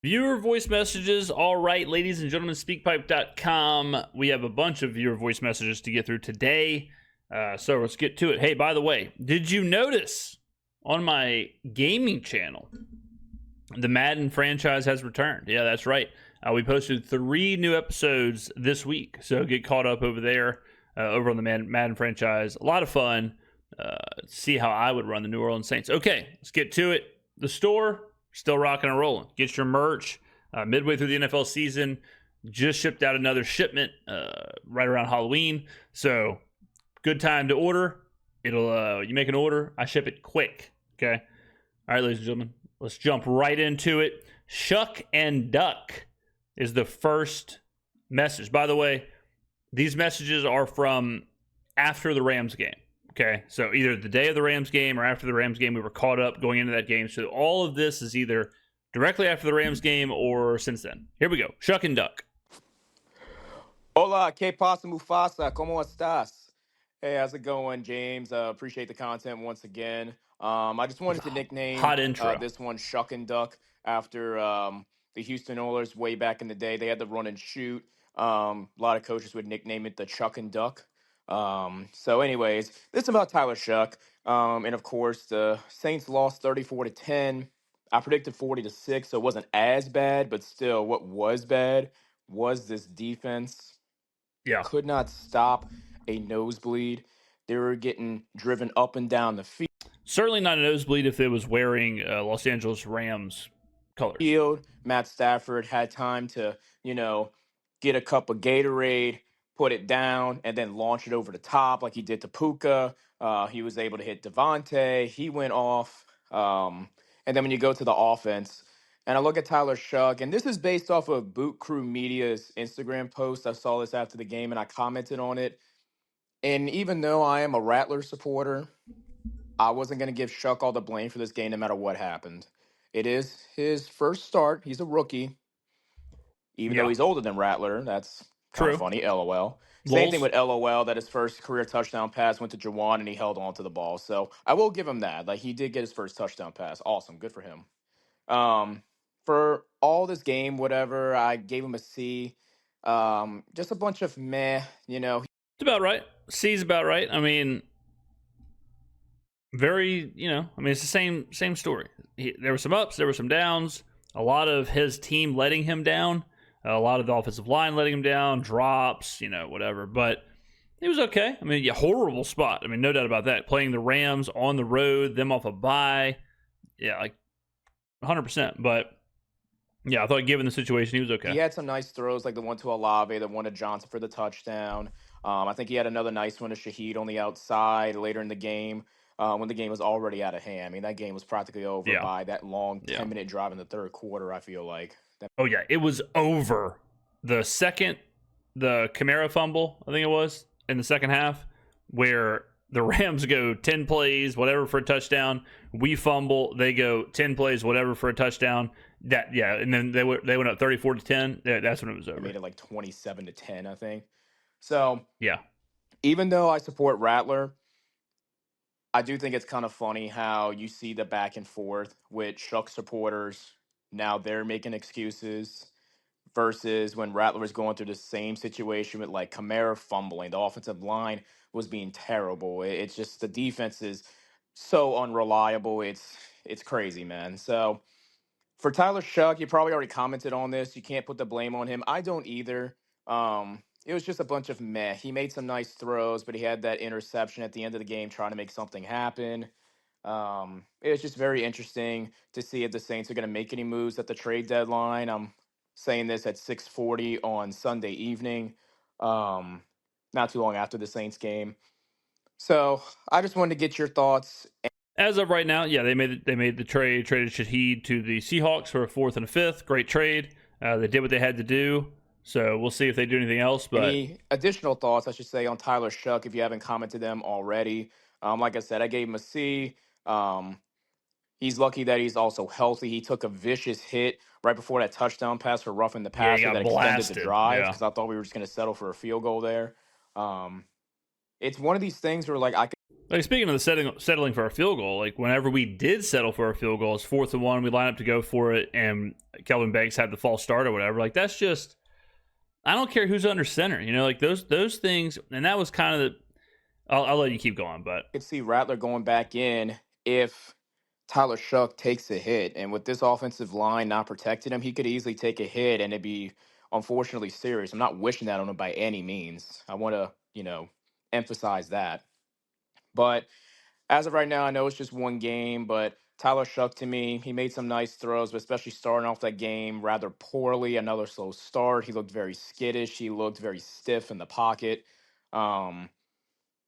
Viewer voice messages. All right, ladies and gentlemen, speakpipe.com. We have a bunch of viewer voice messages to get through today. So let's get to it. Hey, by the way, did you notice on my gaming channel, the Madden franchise has returned? Yeah, that's right. We posted 3 new episodes this week. So get caught up over there, over on the Madden franchise. A lot of fun. See how I would run the New Orleans Saints. Okay, let's get to it. The store, still rocking and rolling. Get your merch. Midway through the NFL season, just shipped out another shipment right around Halloween. So good time to order. It'll you make an order, I ship it quick. Okay. All right, ladies and gentlemen, let's jump right into it. Shuck and Duck is the first message. By the way, these messages are from after the Rams game. Okay, so either the day of the Rams game or after the Rams game, we were caught up going into that game. So all of this is either directly after the Rams game or since then. Here we go. Shuck and Duck. Hola, ¿qué pasa, Mufasa? ¿Cómo estás? Hey, how's it going, James? Appreciate the content once again. I just wanted to nickname Hot intro. this one Shuck and Duck after the Houston Oilers way back in the day. They had the run and shoot. A lot of coaches would nickname it the Chuck and Duck. So, anyways, this is about Tyler Shuck. And of course, the Saints lost 34-10. I predicted 40-6, so it wasn't as bad, but still, what was bad was this defense Yeah. could not stop a nosebleed. They were getting driven up and down the Certainly not a nosebleed if it was wearing Los Angeles Rams colors. field. Matt Stafford had time to, get a cup of Gatorade, put it down, and then launch it over the top like he did to Puka. He was able to hit Devontae. He went off. And then when you go to the offense, and I look at Tyler Shuck, and this is based off of Boot Crew Media's Instagram post. I saw this after the game and I commented on it. And even though I am a Rattler supporter, I wasn't going to give Shuck all the blame for this game no matter what happened. It is his first start. He's a rookie, even though he's older than Rattler. That's kind of funny. LOL. Same thing with LOL, that his first career touchdown pass went to Jawan and he held on to the ball. So I will give him that. Like, he did get his first touchdown pass. Awesome. Good for him. For all this game, whatever, I gave him a C. Just a bunch of meh, It's about right. C's about right. I mean, it's the same story. There were some ups, there were some downs. A lot of his team letting him down. A lot of the offensive line letting him down, drops, whatever. But it was okay. I mean, horrible spot. I mean, no doubt about that. Playing the Rams on the road, them off a bye. Yeah, like 100%. But, yeah, I thought given the situation, he was okay. He had some nice throws, like the one to Olave, the one to Johnson for the touchdown. I think he had another nice one to Shaheed on the outside later in the game when the game was already out of hand. I mean, that game was practically over by that long 10-minute drive in the third quarter, I feel like. Oh, yeah, it was over. The Kamara fumble, I think it was, in the second half, where the Rams go 10 plays, whatever, for a touchdown. We fumble. They go 10 plays, whatever, for a touchdown. And then they went up 34-10. That's when it was over. They made it like 27-10, I think. So, yeah, even though I support Rattler, I do think it's kind of funny how you see the back and forth with Shuck supporters. Now they're making excuses versus when Rattler was going through the same situation with like Kamara fumbling. The offensive line was being terrible. It's just the defense is so unreliable. It's crazy, man. So for Tyler Shuck, you probably already commented on this. You can't put the blame on him. I don't either. It was just a bunch of meh. He made some nice throws, but he had that interception at the end of the game trying to make something happen. It was just very interesting to see if the Saints are going to make any moves at the trade deadline. I'm saying this at 6:40 on Sunday evening, not too long after the Saints game. So I just wanted to get your thoughts. As of right now, yeah, they made the trade, traded Shaheed to the Seahawks for a 4th and a 5th. Great trade. They did what they had to do. So we'll see if they do anything else. But any additional thoughts, I should say, on Tyler Shuck, if you haven't commented them already. Like I said, I gave him a C. He's lucky that he's also healthy. He took a vicious hit right before that touchdown pass for roughing the passer that extended the drive, because I thought we were just going to settle for a field goal there. It's one of these things where, like, Like, speaking of the settling for a field goal, like whenever we did settle for a field goal, it's 4th and 1. We line up to go for it, and Kelvin Banks had the false start or whatever. Like, that's just, I don't care who's under center. Like those things. And that was kind of the. I'll let you keep going, but I could see Rattler going back in if Tyler Shuck takes a hit, and with this offensive line not protecting him, he could easily take a hit, and it'd be unfortunately serious. I'm not wishing that on him by any means. I want to, emphasize that. But as of right now, I know it's just one game, but Tyler Shuck to me, he made some nice throws, but especially starting off that game rather poorly. Another slow start. He looked very skittish. He looked very stiff in the pocket. Um,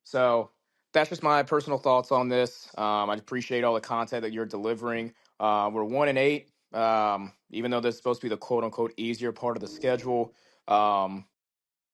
so that's just my personal thoughts on this. I appreciate all the content that you're delivering. We're 1-8, even though this is supposed to be the quote unquote easier part of the schedule. Well,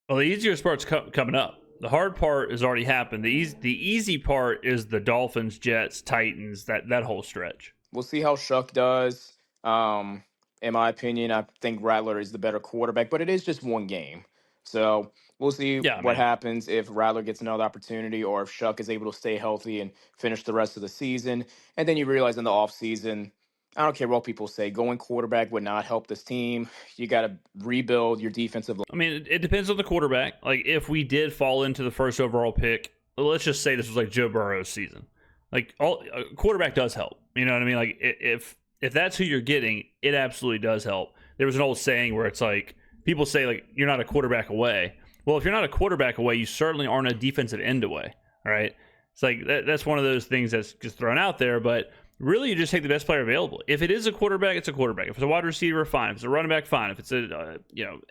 the easiest part's coming up. The hard part has already happened. The easy part is the Dolphins, Jets, Titans, that whole stretch. We'll see how Shuck does. In my opinion, I think Rattler is the better quarterback, but it is just one game. So we'll see what happens if Rattler gets another opportunity or if Shuck is able to stay healthy and finish the rest of the season. And then you realize in the offseason, I don't care what people say, going quarterback would not help this team. You got to rebuild your defensive line. I mean, it depends on the quarterback. Like, if we did fall into the first overall pick, let's just say this was like Joe Burrow's season. Like, a quarterback does help. You know what I mean? Like, if that's who you're getting, it absolutely does help. There was an old saying where it's like, people say, like, you're not a quarterback away. Well, if you're not a quarterback away, you certainly aren't a defensive end away. All right? It's like, that's one of those things that's just thrown out there, but really, you just take the best player available. If it is a quarterback, it's a quarterback. If it's a wide receiver, fine. If it's a running back, fine. If it's a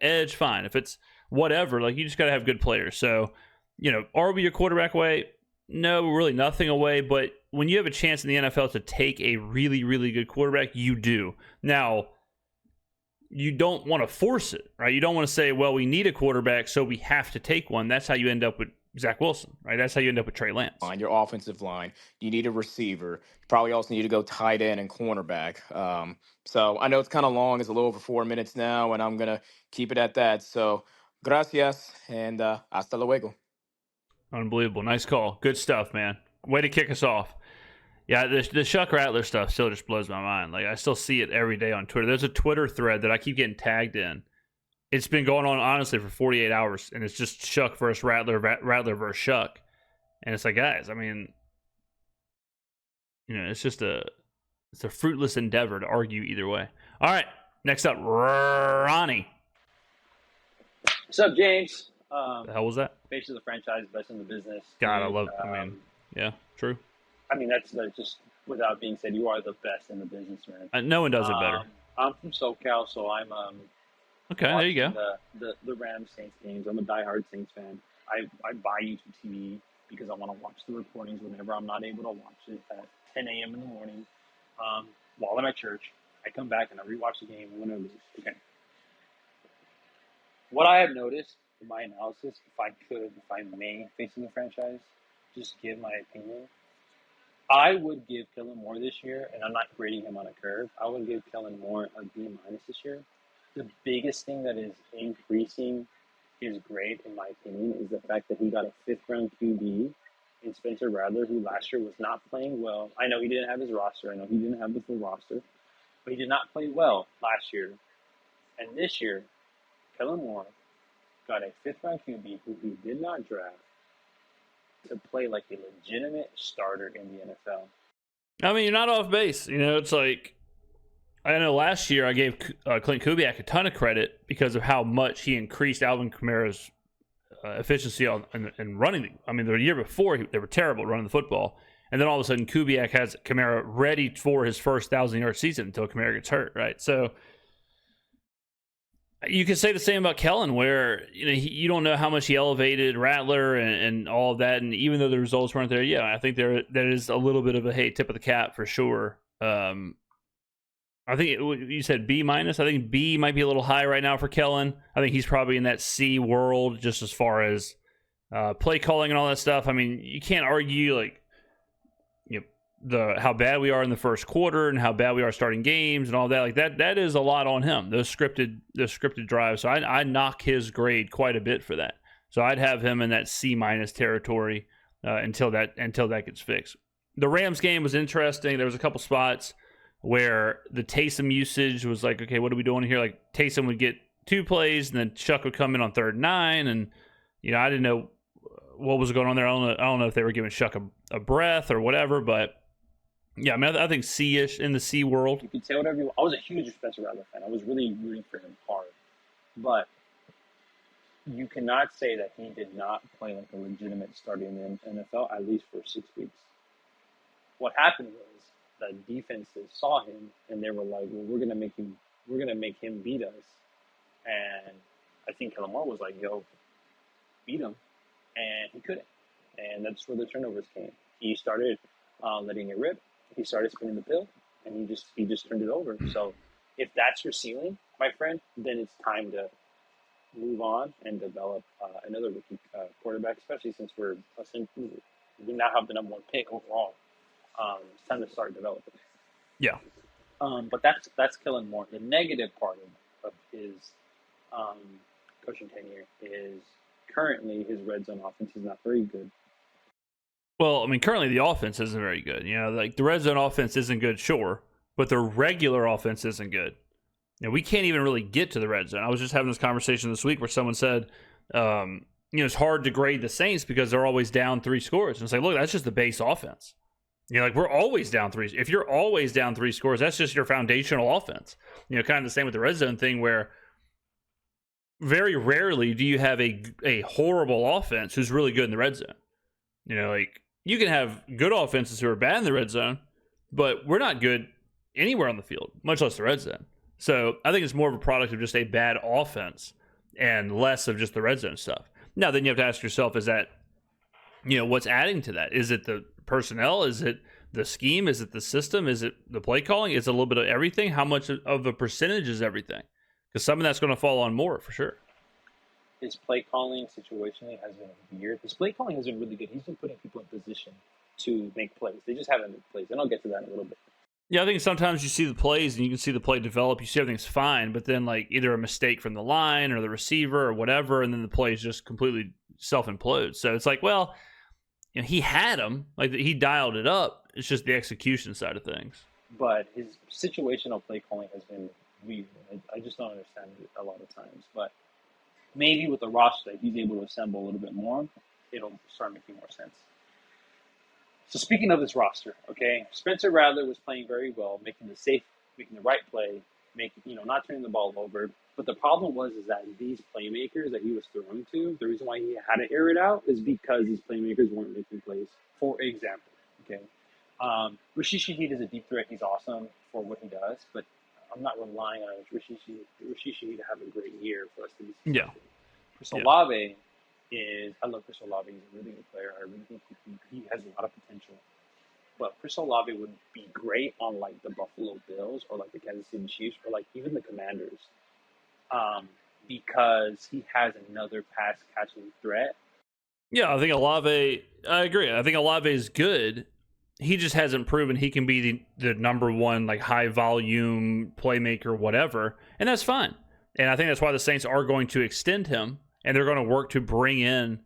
edge, fine. If it's whatever, like, you just got to have good players. So, are we a quarterback away? No, really nothing away. But when you have a chance in the NFL to take a really, really good quarterback, you do. Now, you don't want to force it, right? You don't want to say, well, we need a quarterback, so we have to take one. That's how you end up with Zach Wilson, right? That's how you end up with Trey Lance. On your offensive line, you need a receiver. You probably also need to go tight end and cornerback. So I know it's kind of long. It's a little over 4 minutes now, and I'm going to keep it at that. So gracias, and hasta luego. Unbelievable. Nice call. Good stuff, man. Way to kick us off. Yeah, the Shuck Rattler stuff still just blows my mind. Like, I still see it every day on Twitter. There's a Twitter thread that I keep getting tagged in. It's been going on, honestly, for 48 hours, and it's just Shuck versus Rattler, Rattler versus Shuck. And it's like, guys, I mean, it's a fruitless endeavor to argue either way. All right, next up, Ronnie. What's up, James? The hell was that? Face of the franchise, best in the business. God, I love it. Yeah, true. I mean, that's just without being said, you are the best in the business, man. No one does it better. I'm from SoCal, so I'm okay, there you go. The Rams Saints games. I'm a diehard Saints fan. I buy YouTube TV because I want to watch the recordings whenever I'm not able to watch it at 10 a.m. in the morning while I'm at church. I come back and I rewatch the game and win or lose. Okay. What I have noticed in my analysis, if I may, facing the franchise, just give my opinion, I would give Kellen Moore this year, and I'm not grading him on a curve, I would give Kellen Moore a B- this year. The biggest thing that is increasing his grade, in my opinion, is the fact that he got a 5th-round QB in Spencer Rattler, who last year was not playing well. I know he didn't have his roster. I know he didn't have the full roster. But he did not play well last year. And this year, Kellen Moore got a 5th-round QB who he did not draft to play like a legitimate starter in the NFL. I mean, you're not off base. It's like, I know last year I gave Clint Kubiak a ton of credit because of how much he increased Alvin Kamara's efficiency in running. I mean, the year before, they were terrible running the football. And then all of a sudden, Kubiak has Kamara ready for his first 1,000-yard season until Kamara gets hurt, right? So you could say the same about Kellen, where you don't know how much he elevated Rattler and all of that. And even though the results weren't there, yeah, I think there is a little bit of a tip of the cap for sure. I think you said B-. I think B might be a little high right now for Kellen. I think he's probably in that C world just as far as play calling and all that stuff. I mean, you can't argue how bad we are in the first quarter and how bad we are starting games and all that. Like that is a lot on him. Those scripted drives. So I knock his grade quite a bit for that. So I'd have him in that C- territory. until that gets fixed. The Rams game was interesting. There was a couple spots where the Taysom usage was like, okay, what are we doing here? Like Taysom would get 2 plays, and then Chuck would come in on 3rd and 9, and I didn't know what was going on there. I don't know if they were giving Chuck a breath or whatever, but yeah, I mean, I think C-ish in the C world. You can say whatever you want. I was a huge Spencer Rattler fan. I was really rooting for him hard, but you cannot say that he did not play like a legitimate starter in the NFL at least for 6 weeks. What happened was that defenses saw him and they were like, "Well, we're gonna make him beat us." And I think Kellen Moore was like, "Yo, beat him," and he couldn't. And that's where the turnovers came. He started letting it rip. He started spinning the pill, and he just turned it over. So, if that's your ceiling, my friend, then it's time to move on and develop another rookie quarterback, especially since we now have the number 1 pick overall. It's time to start developing. Yeah. But that's Kellen Moore. The negative part of his coaching tenure is currently his red zone offense is not very good. Well, I mean, currently the offense isn't very good. Like the red zone offense isn't good, sure, but the regular offense isn't good. We can't even really get to the red zone. I was just having this conversation this week where someone said, it's hard to grade the Saints because they're always down 3 scores. And it's like, look, that's just the base offense. Like we're always down 3. If you're always down 3 scores, that's just your foundational offense. Kind of the same with the red zone thing where very rarely do you have a horrible offense who's really good in the red zone. Like you can have good offenses who are bad in the red zone, but we're not good anywhere on the field, much less the red zone. So I think it's more of a product of just a bad offense and less of just the red zone stuff. Now, then you have to ask yourself, is that, what's adding to that? Is it the personnel? Is it the scheme? Is it the system? Is it the play calling? Is it a little bit of everything? How much of a percentage is everything? Because some of that's going to fall on Moore for sure. His play calling situationally has been weird. His play calling has been really good. He's been putting people in position to make plays. They just haven't made plays, and I'll get to that in a little bit. Yeah, I think sometimes you see the plays and you can see the play develop. You see everything's fine, but then like either a mistake from the line or the receiver or whatever, and then the play is just completely self-implodes. So it's like, well, he had him. Like he dialed it up. It's just the execution side of things. But his situational play calling has been weird. I just don't understand it a lot of times. But maybe with the roster that he's able to assemble a little bit more, it'll start making more sense. So speaking of this roster, okay, Spencer Rattler was playing very well, making the right play, not turning the ball over. But the problem was that these playmakers that he was throwing to, the reason why he had to air it out is because these playmakers weren't making plays. For example, okay, Rashid Shaheed is a deep threat. He's awesome for what he does, but I'm not relying on Rashid Shaheed to have a great year for us to be successful. Yeah. Chris Olave I love Chris Olave. He's a really good player. I really think he has a lot of potential. But Chris Olave would be great on like the Buffalo Bills or like the Kansas City Chiefs or like even the Commanders, because he has another pass catching threat. Yeah, I think Olave. I agree. I think Olave is good. He just hasn't proven he can be the number 1 like high volume playmaker, whatever, and that's fine. And I think that's why the Saints are going to extend him, and they're going to work to bring in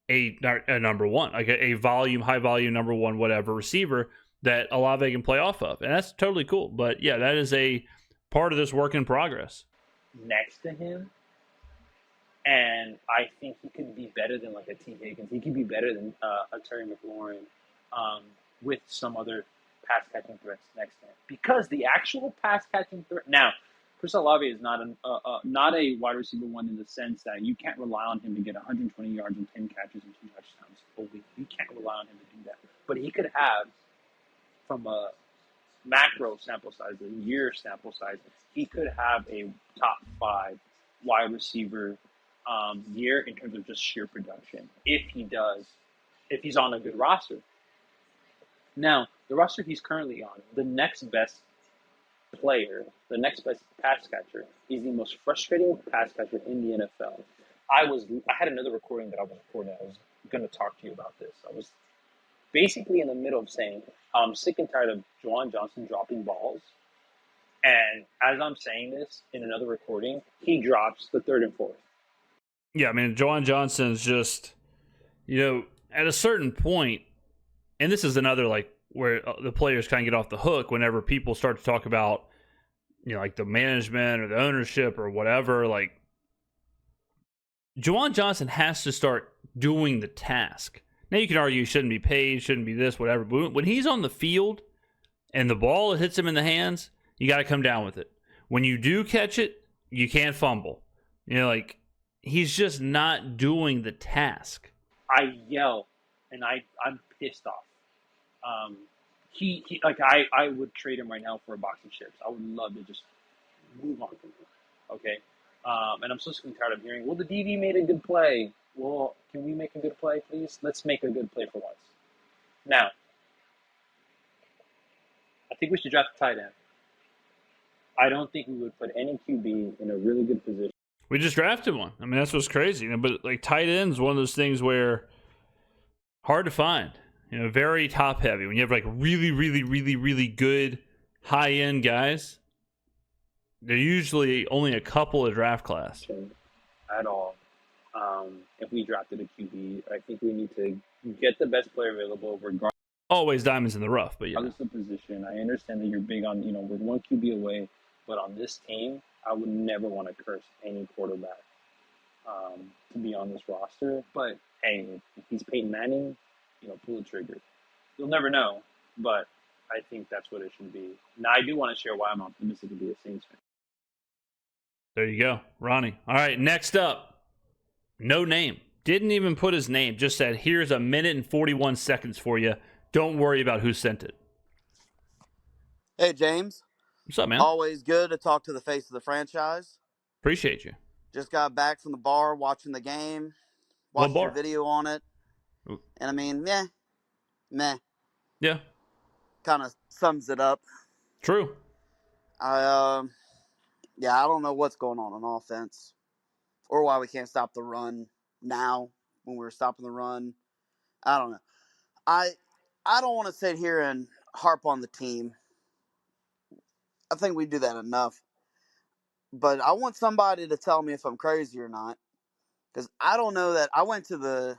a number 1, like a volume, high volume number 1, whatever receiver that Olave can play off of, and that's totally cool. But yeah, that is a part of this work in progress. Next to him, and I think he could be better than like a T. Higgins. He could be better than a Terry McLaurin, with some other pass catching threats next to him, because the actual pass catching threat now. Chris Olave is not a wide receiver 1 in the sense that you can't rely on him to get 120 yards and 10 catches and 2 touchdowns a week. You can't rely on him to do that. But he could have, from a macro sample size, a year sample size, he could have a top 5 wide receiver year in terms of just sheer production if he's on a good roster. Now, the roster he's currently on, the next best player, the next best pass catcher, is the most frustrating pass catcher in the NFL. I had another recording that I was recording. I was going to talk to you about this. I was basically in the middle of saying I'm sick and tired of Juwan Johnson dropping balls. And as I'm saying this in another recording, he drops the 3rd and 4th. Yeah, I mean, Juwan Johnson's just, at a certain point, and this is another like where the players kind of get off the hook whenever people start to talk about, like the management or the ownership or whatever. Like, Juwan Johnson has to start doing the task. Now you can argue he shouldn't be paid, shouldn't be this, whatever. But when he's on the field and the ball hits him in the hands, you got to come down with it. When you do catch it, you can't fumble. Like, he's just not doing the task. I yell, and I'm pissed off. He like I would trade him right now for a box of chips. I would love to just move on from him. Okay, and I'm so sick and tired of hearing, well, the DV made a good play. Well, can we make a good play, please? Let's make a good play for once. Now, I think we should draft a tight end. I don't think we would put any QB in a really good position. We just drafted one. I mean, that's what's crazy. But like tight end is one of those things where hard to find. Very top heavy. When you have like really, really, really, really good high end guys, they're usually only a couple of draft class. At all. If we drafted a QB, I think we need to get the best player available regardless. Always diamonds in the rough, but yeah. Regardless of position, I understand that you're big on, we're one QB away, but on this team, I would never want to curse any quarterback to be on this roster. But hey, if he's Peyton Manning, pull the trigger. You'll never know, but I think that's what it should be. Now, I do want to share why I'm optimistic to be a Saints fan. There you go, Ronnie. All right, next up. No name. Didn't even put his name. Just said, here's a minute and 41 seconds for you. Don't worry about who sent it. Hey, James. What's up, man? Always good to talk to the face of the franchise. Appreciate you. Just got back from the bar watching the game. Watched your video on it. Ooh. And I mean, meh. Yeah. Kind of sums it up. True. I don't know what's going on offense. Or why we can't stop the run now when we're stopping the run. I don't know. I don't want to sit here and harp on the team. I think we do that enough. But I want somebody to tell me if I'm crazy or not. Because I don't know that. I went to the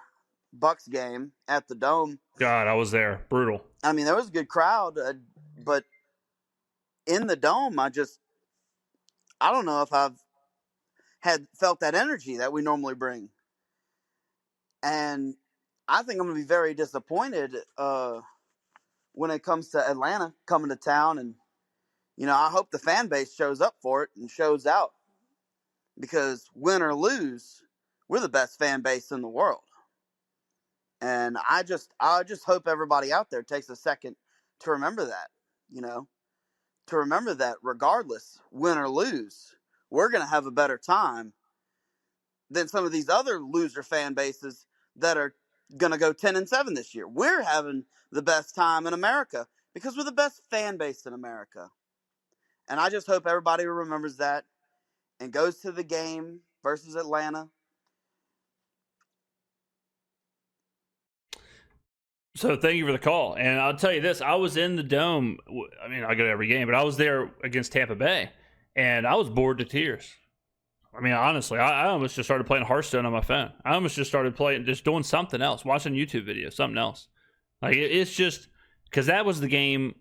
Bucks game at the Dome. God, I was there. Brutal. I mean, there was a good crowd. But in the Dome, I don't know if I've felt that energy that we normally bring. And I think I'm going to be very disappointed when it comes to Atlanta coming to town. And, I hope the fan base shows up for it and shows out. Because win or lose, we're the best fan base in the world. And I just hope everybody out there takes a second to remember that, to remember that regardless, win or lose, we're going to have a better time than some of these other loser fan bases that are going to go 10-7 this year. We're having the best time in America because we're the best fan base in America. And I just hope everybody remembers that and goes to the game versus Atlanta. So thank you for the call. And I'll tell you this, I was in the Dome. I mean, I go to every game, but I was there against Tampa Bay, and I was bored to tears. I mean, honestly, I almost just started playing Hearthstone on my phone. I almost just started just doing something else, watching YouTube videos, something else. Like, it's just, because that was the game,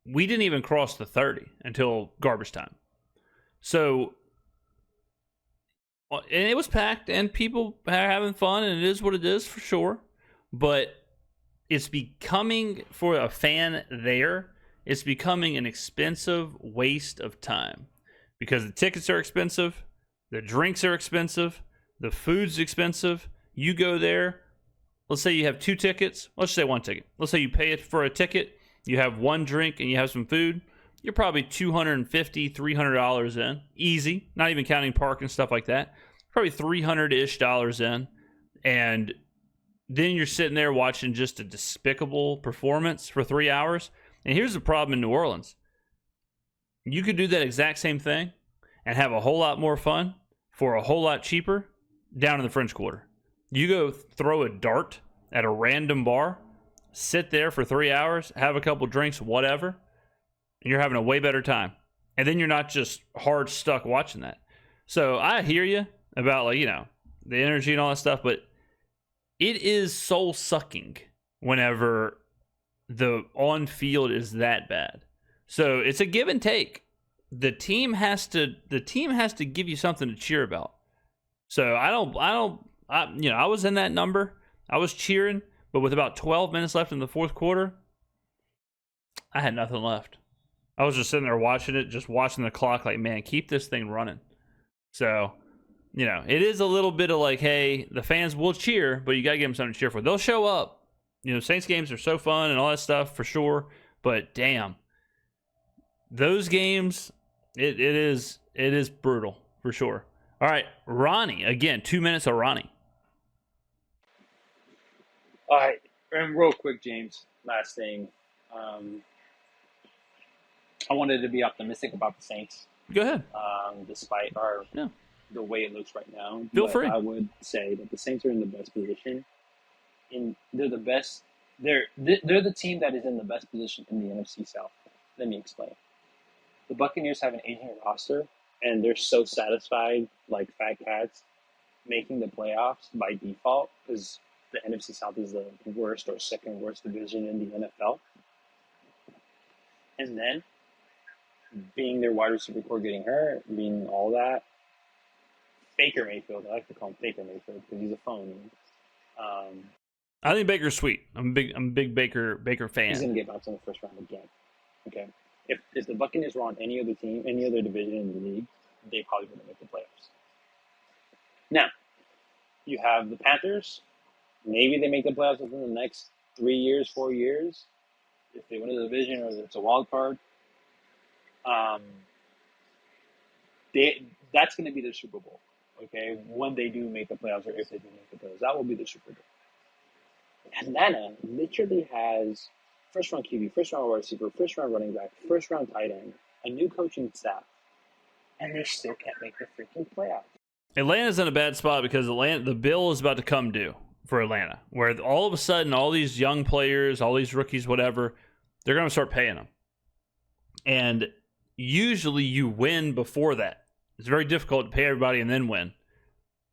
we didn't even cross the 30 until garbage time. So, and it was packed, and people are having fun, and it is what it is for sure. But it's becoming, for a fan there, it's becoming an expensive waste of time. Because the tickets are expensive, the drinks are expensive, the food's expensive. You go there, let's say you have 2 tickets, let's say 1 ticket. Let's say you pay it for a ticket, you have 1 drink, and you have some food. You're probably $250, $300 in. Easy, not even counting park and stuff like that. Probably $300-ish in. And then you're sitting there watching just a despicable performance for 3 hours. And here's the problem in New Orleans. You could do that exact same thing and have a whole lot more fun for a whole lot cheaper down in the French Quarter. You go throw a dart at a random bar, sit there for 3 hours, have a couple drinks, whatever, and you're having a way better time. And then you're not just hard stuck watching that. So I hear you about, like, the energy and all that stuff, but it is soul sucking whenever the on field is that bad. So it's a give and take. The team has to give you something to cheer about. So I was in that number. I was cheering, but with about 12 minutes left in the fourth quarter, I had nothing left. I was just sitting there watching it, just watching the clock like, man, keep this thing running. So, it is a little bit of like, hey, the fans will cheer, but you got to give them something to cheer for. They'll show up. Saints games are so fun and all that stuff for sure, but damn, those games, it is brutal for sure. All right, Ronnie, again, 2 minutes of Ronnie. All right, and real quick, James, last thing. I wanted to be optimistic about the Saints. Go ahead. Despite the way it looks right now. Feel free. I would say that the Saints are in the best position. They're the best. They're the team that is in the best position in the NFC South. Let me explain. The Buccaneers have an aging roster, and they're so satisfied, like fat cats, making the playoffs by default because the NFC South is the worst or second worst division in the NFL. And then, being their wide receiver core getting hurt, being all that, Baker Mayfield, I like to call him Baker Mayfield because he's a phone. I think Baker's sweet. I'm a big Baker fan. He's going to get bounced in the first round again. Okay. If the Buccaneers were on any other team, any other division in the league, they probably wouldn't make the playoffs. Now, you have the Panthers. Maybe they make the playoffs within the next 3 years, 4 years. If they win the division or it's a wild card. That's going to be the Super Bowl. Okay, when they do make the playoffs or if they do make the playoffs, that will be the Super Bowl. Atlanta literally has first-round QB, first-round wide receiver, first-round running back, first-round tight end, a new coaching staff, and they still can't make the freaking playoffs. Atlanta's in a bad spot because the bill is about to come due for Atlanta, where all of a sudden all these young players, all these rookies, whatever, they're going to start paying them. And usually you win before that. It's very difficult to pay everybody and then win.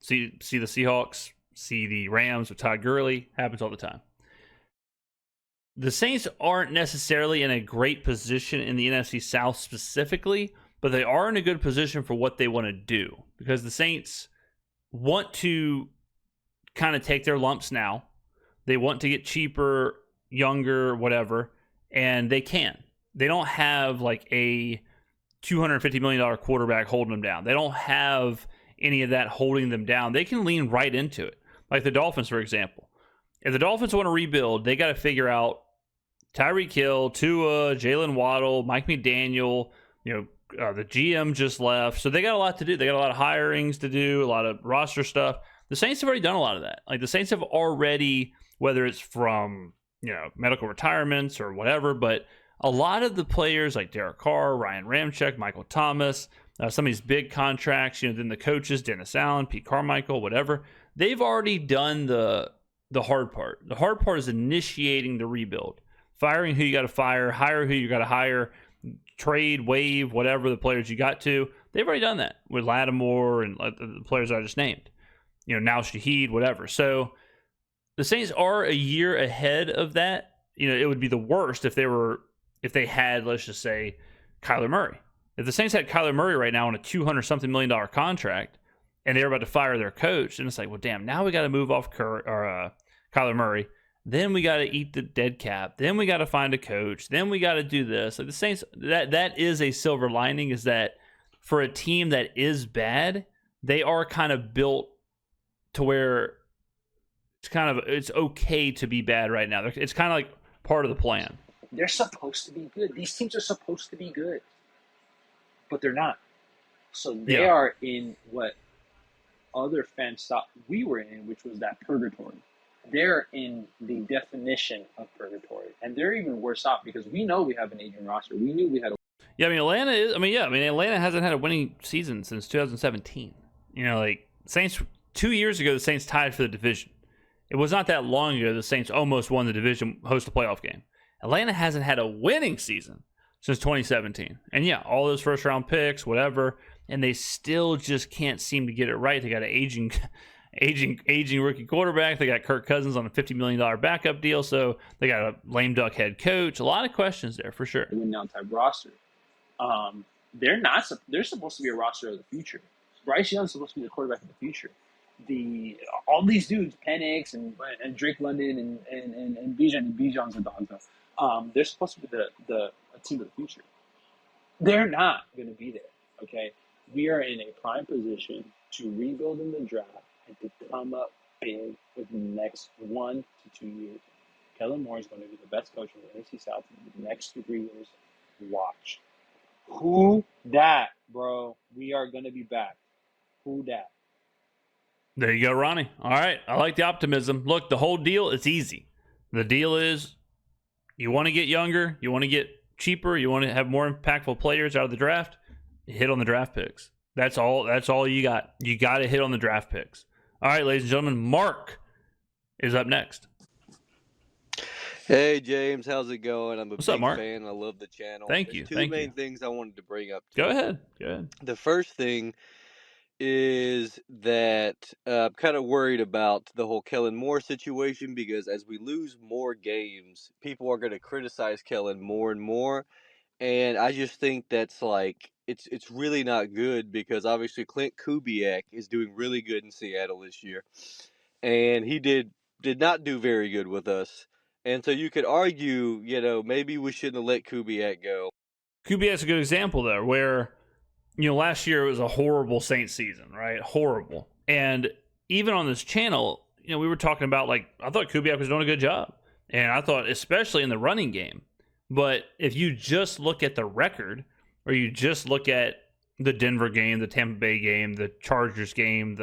See the Seahawks, see the Rams with Todd Gurley. Happens all the time. The Saints aren't necessarily in a great position in the NFC South specifically, but they are in a good position for what they want to do because the Saints want to kind of take their lumps now. They want to get cheaper, younger, whatever, and they can. They don't have like a $250 million quarterback holding them down. They don't have any of that holding them down. They can lean right into it. Like the Dolphins, for example. If the Dolphins want to rebuild, they got to figure out Tyreek Hill, Tua, Jalen Waddle, Mike McDaniel, the GM just left. So they got a lot to do. They got a lot of hirings to do, a lot of roster stuff. The Saints have already done a lot of that. Like the Saints have already, whether it's from, medical retirements or whatever, but a lot of the players like Derek Carr, Ryan Ramczyk, Michael Thomas, some of these big contracts, then the coaches, Dennis Allen, Pete Carmichael, whatever, they've already done the hard part. The hard part is initiating the rebuild, firing who you got to fire, hire who you got to hire, trade, waive, whatever the players you got to. They've already done that with Lattimore and the players I just named. Now Shaheed, whatever. So the Saints are a year ahead of that. It would be the worst if they had, let's just say, Kyler Murray. If the Saints had Kyler Murray right now on a $200-something million contract and they were about to fire their coach, and it's like, well, damn, now we got to move off Kyler Murray. Then we got to eat the dead cap. Then we got to find a coach. Then we got to do this. Like the Saints, that is a silver lining, is that for a team that is bad, they are kind of built to where it's okay to be bad right now. It's kind of like part of the plan. They're supposed to be good. These teams are supposed to be good, but they're not. So they are in what other fans thought we were in, which was that purgatory. They're in the definition of purgatory, and they're even worse off because we know we have an aging roster. We knew we had Atlanta hasn't had a winning season since 2017. Saints 2 years ago, the Saints tied for the division. It was not that long ago the Saints almost won the division, host a playoff game. Atlanta hasn't had a winning season since 2017. And all those first round picks, whatever, and they still just can't seem to get it right. They got an aging rookie quarterback. They got Kirk Cousins on a $50 million backup deal. So they got a lame duck head coach. A lot of questions there for sure. Win now type roster. They're not. They're supposed to be a roster of the future. Bryce Young's supposed to be the quarterback of the future. All these dudes, Penix and Drake London and Bijan. Bijan's a dog though. They're supposed to be the team of the future. They're not going to be there. Okay, we are in a prime position to rebuild in the draft and to come up big within the next 1 to 2 years. Kellen Moore is going to be the best coach in the NFC South in the next 3 years. Watch. Who dat, bro? We are going to be back. Who dat? There you go, Ronnie. All right. I like the optimism. Look, the whole deal, it's easy. The deal is you want to get younger, you want to get cheaper, you want to have more impactful players out of the draft, hit on the draft picks. That's all you got. You got to hit on the draft picks. All right, ladies and gentlemen, Mark is up next. Hey, James, how's it going? I'm a What's up, big Mark? fan. I love the channel. Thank you. There's two main things I wanted to bring up. Go ahead. The first thing is that I'm kind of worried about the whole Kellen Moore situation, because as we lose more games, people are going to criticize Kellen more and more. And I just think that's like, it's really not good, because obviously Clint Kubiak is doing really good in Seattle this year. And he did not do very good with us. And so you could argue, maybe we shouldn't have let Kubiak go. Kubiak's a good example, though, where, last year it was a horrible Saints season, right? Horrible. And even on this channel, we were talking about, I thought Kubiak was doing a good job. And I thought, especially in the running game. But if you just look at the record, or you just look at the Denver game, the Tampa Bay game, the Chargers game,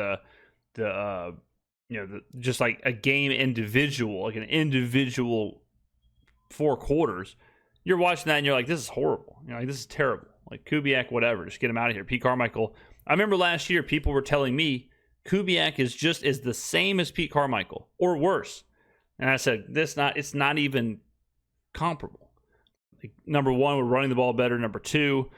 just like a game individual, like an individual 4 quarters, you're watching that and you're like, this is horrible. This is terrible. Like Kubiak, whatever, just get him out of here. Pete Carmichael. I remember last year people were telling me Kubiak is the same as Pete Carmichael or worse. And I said, it's not even comparable. Like, number one, we're running the ball better. Number two,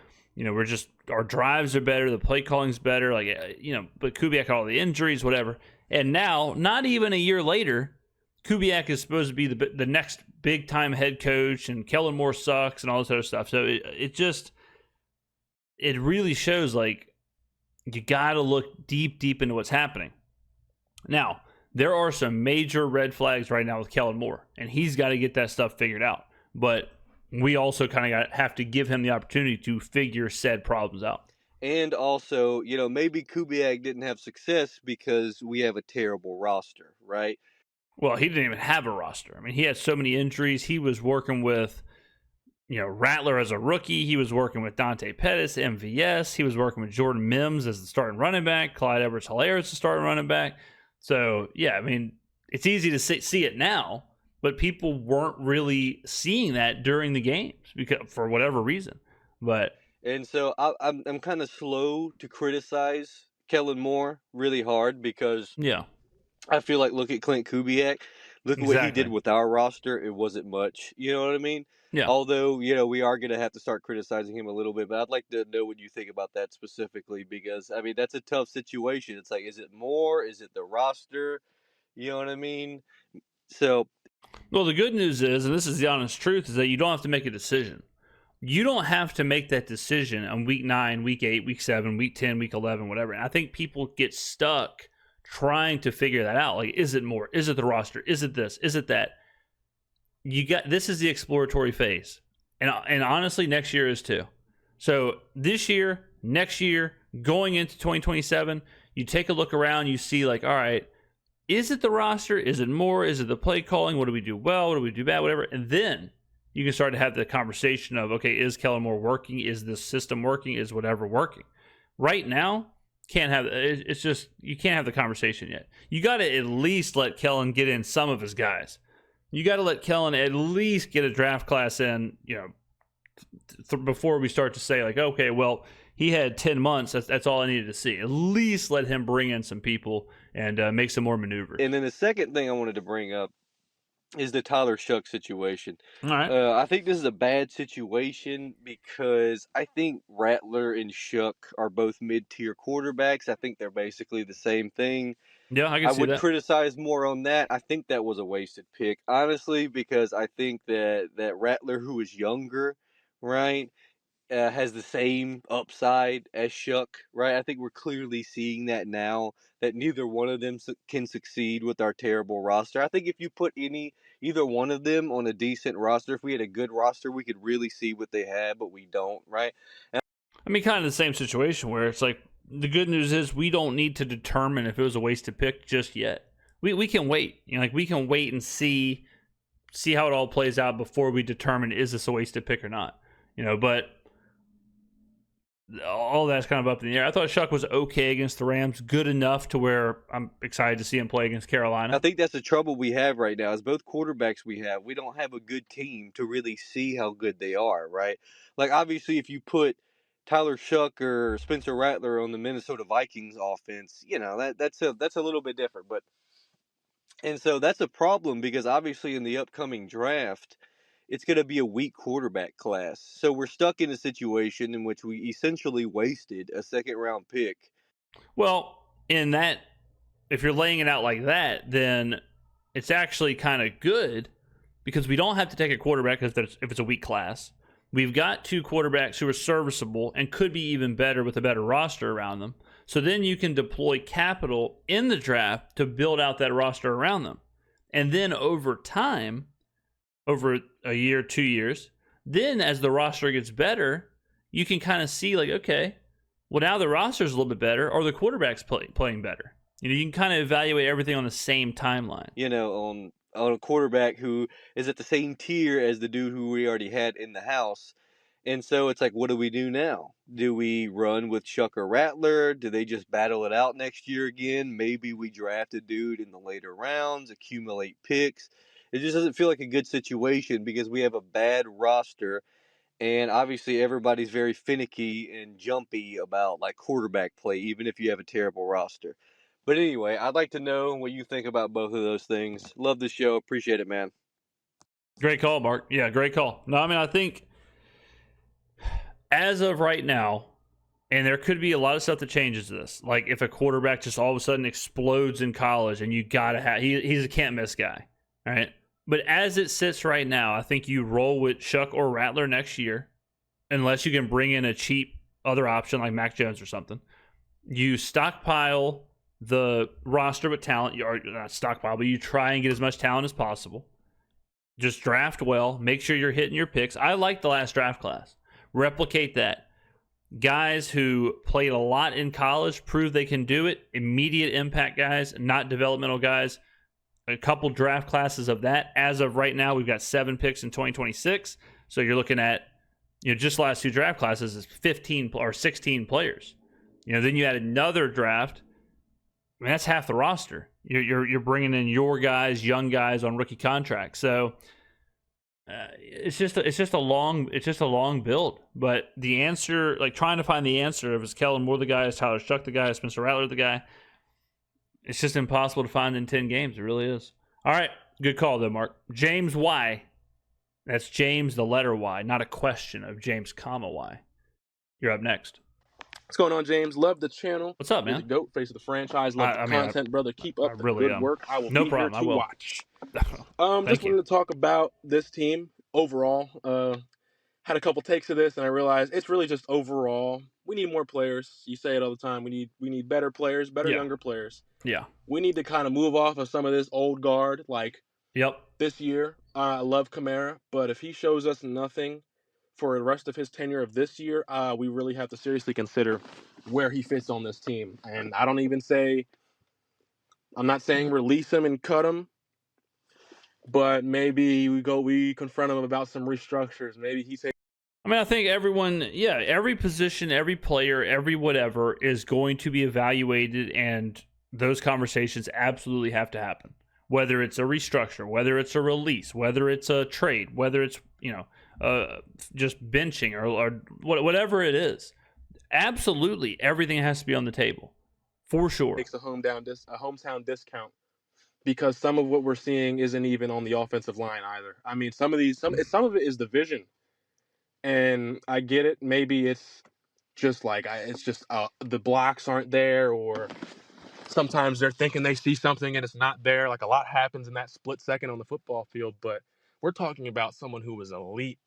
our drives are better. The play calling's better. But Kubiak had all the injuries, whatever. And now, not even a year later, Kubiak is supposed to be the next big time head coach, and Kellen Moore sucks and all this other stuff. So it really shows you got to look deep into what's happening. Now, there are some major red flags right now with Kellen Moore, and he's got to get that stuff figured out. But we also kind of have to give him the opportunity to figure said problems out. And also, maybe Kubiak didn't have success because we have a terrible roster, right? Well, he didn't even have a roster. I mean, he had so many injuries. He was working with, Rattler as a rookie. He was working with Dante Pettis, MVS. He was working with Jordan Mims as the starting running back, Clyde Edwards-Helaire as the starting running back. So, yeah, I mean, it's easy to see it now, but people weren't really seeing that during the games because for whatever reason. And so I'm kind of slow to criticize Kellen Moore really hard, because I feel like, look at Clint Kubiak. Look at what he did with our roster. It wasn't much. You know what I mean? Yeah. Although, we are going to have to start criticizing him a little bit. But I'd like to know what you think about that specifically, because, I mean, that's a tough situation. It's like, is it Moore? Is it the roster? You know what I mean? So. Well, the good news is, and this is the honest truth, is that you don't have to make a decision. You don't have to make that decision on week 9, week 8, week 7, week 10, week 11, whatever. And I think people get stuck trying to figure that out. Like, is it Moore? Is it the roster? Is it this? Is it that? This is the exploratory phase. And honestly, next year is too. So this year, next year, going into 2027, you take a look around, you see all right, is it the roster? Is it Moore? Is it the play calling? What do we do well? What do we do bad? Whatever. And then you can start to have the conversation of, okay, is Kellen Moore working? Is this system working? Is whatever working? Right now, you can't have the conversation yet. You got to at least let Kellen get in some of his guys. You got to let Kellen at least get a draft class in, before we start to say okay, well, he had 10 months. That's all I needed to see. At least let him bring in some people and make some more maneuvers. And then the second thing I wanted to bring up is the Tyler Shuck situation. All right. I think this is a bad situation because I think Rattler and Shuck are both mid-tier quarterbacks. I think they're basically the same thing. Yeah, I can I see would that. criticize more on that. I think that was a wasted pick, honestly, because I think that Rattler, who is younger, right, has the same upside as Shuck, right? I think we're clearly seeing that now, that neither one of them can succeed with our terrible roster. I think if you put either one of them on a decent roster, if we had a good roster, we could really see what they have, but we don't, right? I mean, kind of the same situation where it's like the good news is we don't need to determine if it was a wasted pick just yet. We can wait. You know, like we can wait and see how it all plays out before we determine is this a wasted pick or not. You know, but all that's kind of up in the air. I thought Shuck was okay against the Rams, good enough to where I'm excited to see him play against Carolina. I think that's the trouble we have right now is both quarterbacks we don't have a good team to really see how good they are, right? Like, obviously, if you put Tyler Shuck or Spencer Rattler on the Minnesota Vikings offense, that's a little bit different. And so that's a problem because obviously in the upcoming draft, it's going to be a weak quarterback class. So we're stuck in a situation in which we essentially wasted a second-round pick. Well, in that, if you're laying it out like that, then it's actually kind of good because we don't have to take a quarterback if it's a weak class. We've got two quarterbacks who are serviceable and could be even better with a better roster around them. So then you can deploy capital in the draft to build out that roster around them. And then over time, over a year, 2 years, then as the roster gets better, you can kind of see like, okay, well, now the roster's a little bit better or the quarterback's playing better. You know, you can kind of evaluate everything on the same timeline. You know, on a quarterback who is at the same tier as the dude who we already had in the house. And so it's like, what do we do now? Do we run with Shuck or Rattler? Do they just battle it out next year again? Maybe we draft a dude in the later rounds, accumulate picks. It just doesn't feel like a good situation because we have a bad roster. And obviously everybody's very finicky and jumpy about like quarterback play, even if you have a terrible roster. But anyway, I'd like to know what you think about both of those things. Love the show. Appreciate it, man. Great call, Mark. Yeah, great call. No, I mean, I think as of right now, and there could be a lot of stuff that changes this. Like if a quarterback just all of a sudden explodes in college and you got to have, he's a can't miss guy, right? But as it sits right now, I think you roll with Shuck or Rattler next year, unless you can bring in a cheap other option like Mac Jones or something. You stockpile the roster with talent. You are not stockpile, but you try and get as much talent as possible. Just draft well. Make sure you're hitting your picks. I like the last draft class. Replicate that. Guys who played a lot in college prove they can do it. Immediate impact guys, not developmental guys. A couple draft classes of that. As of right now, we've got 7 picks in 2026. So you're looking at, just last 2 draft classes is 15 or 16 players. Then you add another draft. I mean, that's half the roster. You're bringing in your guys, young guys on rookie contracts. So it's just a long build. But the answer, like trying to find the answer of is Kellen Moore the guy, is Tyler Shuck the guy, is Spencer Rattler the guy, it's just impossible to find in 10 games. It really is. All right, good call though, Mark. James Y. That's James the letter Y, not a question of James comma Y. You're up next. What's going on, James? Love the channel. What's up, You're man? the GOAT, face of the franchise. Love the content, brother. Keep up the really good work. I will No be problem. here to watch. Thank Just you. wanted to talk about this team overall. Had a couple takes of this, and I realized it's really just overall. We need more players. You say it all the time. We need better players, younger players. Yeah. We need to kind of move off of some of this old guard. Like this year, I love Kamara, but if he shows us nothing for the rest of his tenure of this year, we really have to seriously consider where he fits on this team. And I'm not saying release him and cut him, but maybe we confront him about some restructures. Maybe he takes. I mean, I think everyone, every position, every player, every whatever is going to be evaluated, and those conversations absolutely have to happen. Whether it's a restructure, whether it's a release, whether it's a trade, whether it's, just benching or whatever it is. Absolutely, everything has to be on the table, for sure. Takes a hometown discount because some of what we're seeing isn't even on the offensive line either. I mean, some of it is the vision, and I get it. Maybe it's just like the blocks aren't there, or sometimes they're thinking they see something and it's not there. Like, a lot happens in that split second on the football field, but we're talking about someone who was elite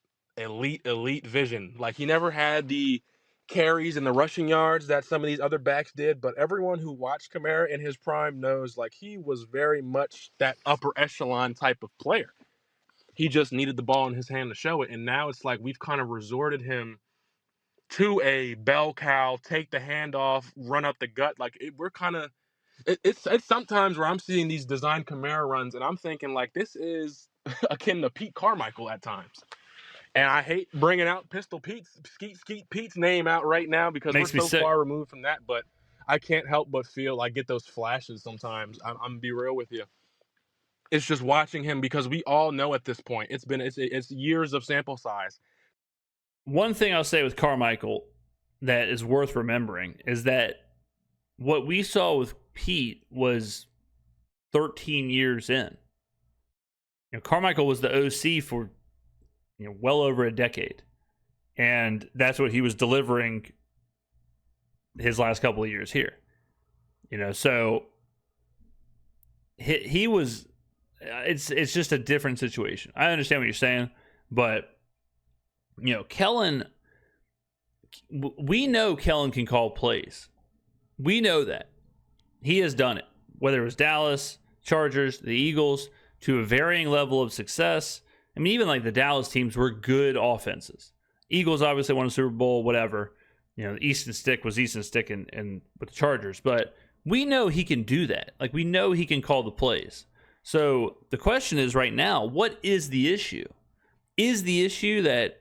vision. Like, he never had the carries and the rushing yards that some of these other backs did, but everyone who watched Kamara in his prime knows, like, he was very much that upper echelon type of player. He just needed the ball in his hand to show it, and now it's like we've kind of resorted him to a bell cow, take the handoff, run up the gut. Like, we're kind of it's sometimes where I'm seeing these design Camaro runs, and I'm thinking, like, this is akin to Pete Carmichael at times. And I hate bringing out Pistol Pete's Skeet Pete's name out right now because we're so far removed from that. But I can't help but feel like get those flashes sometimes. I'm gonna be real with you. It's just watching him, because we all know at this point it's years of sample size. One thing I'll say with Carmichael that is worth remembering is that what we saw with Pete was 13 years in. Carmichael was the OC for well over a decade, and that's what he was delivering his last couple of years here. So he was. It's just a different situation. I understand what you're saying, but Kellen. We know Kellen can call plays. We know that. He has done it, whether it was Dallas, Chargers, the Eagles, to a varying level of success. I mean, even like the Dallas teams were good offenses. Eagles obviously won a Super Bowl, whatever. The Easton Stick was Easton Stick and with the Chargers. But we know he can do that. Like, we know he can call the plays. So the question is right now, what is the issue? Is the issue that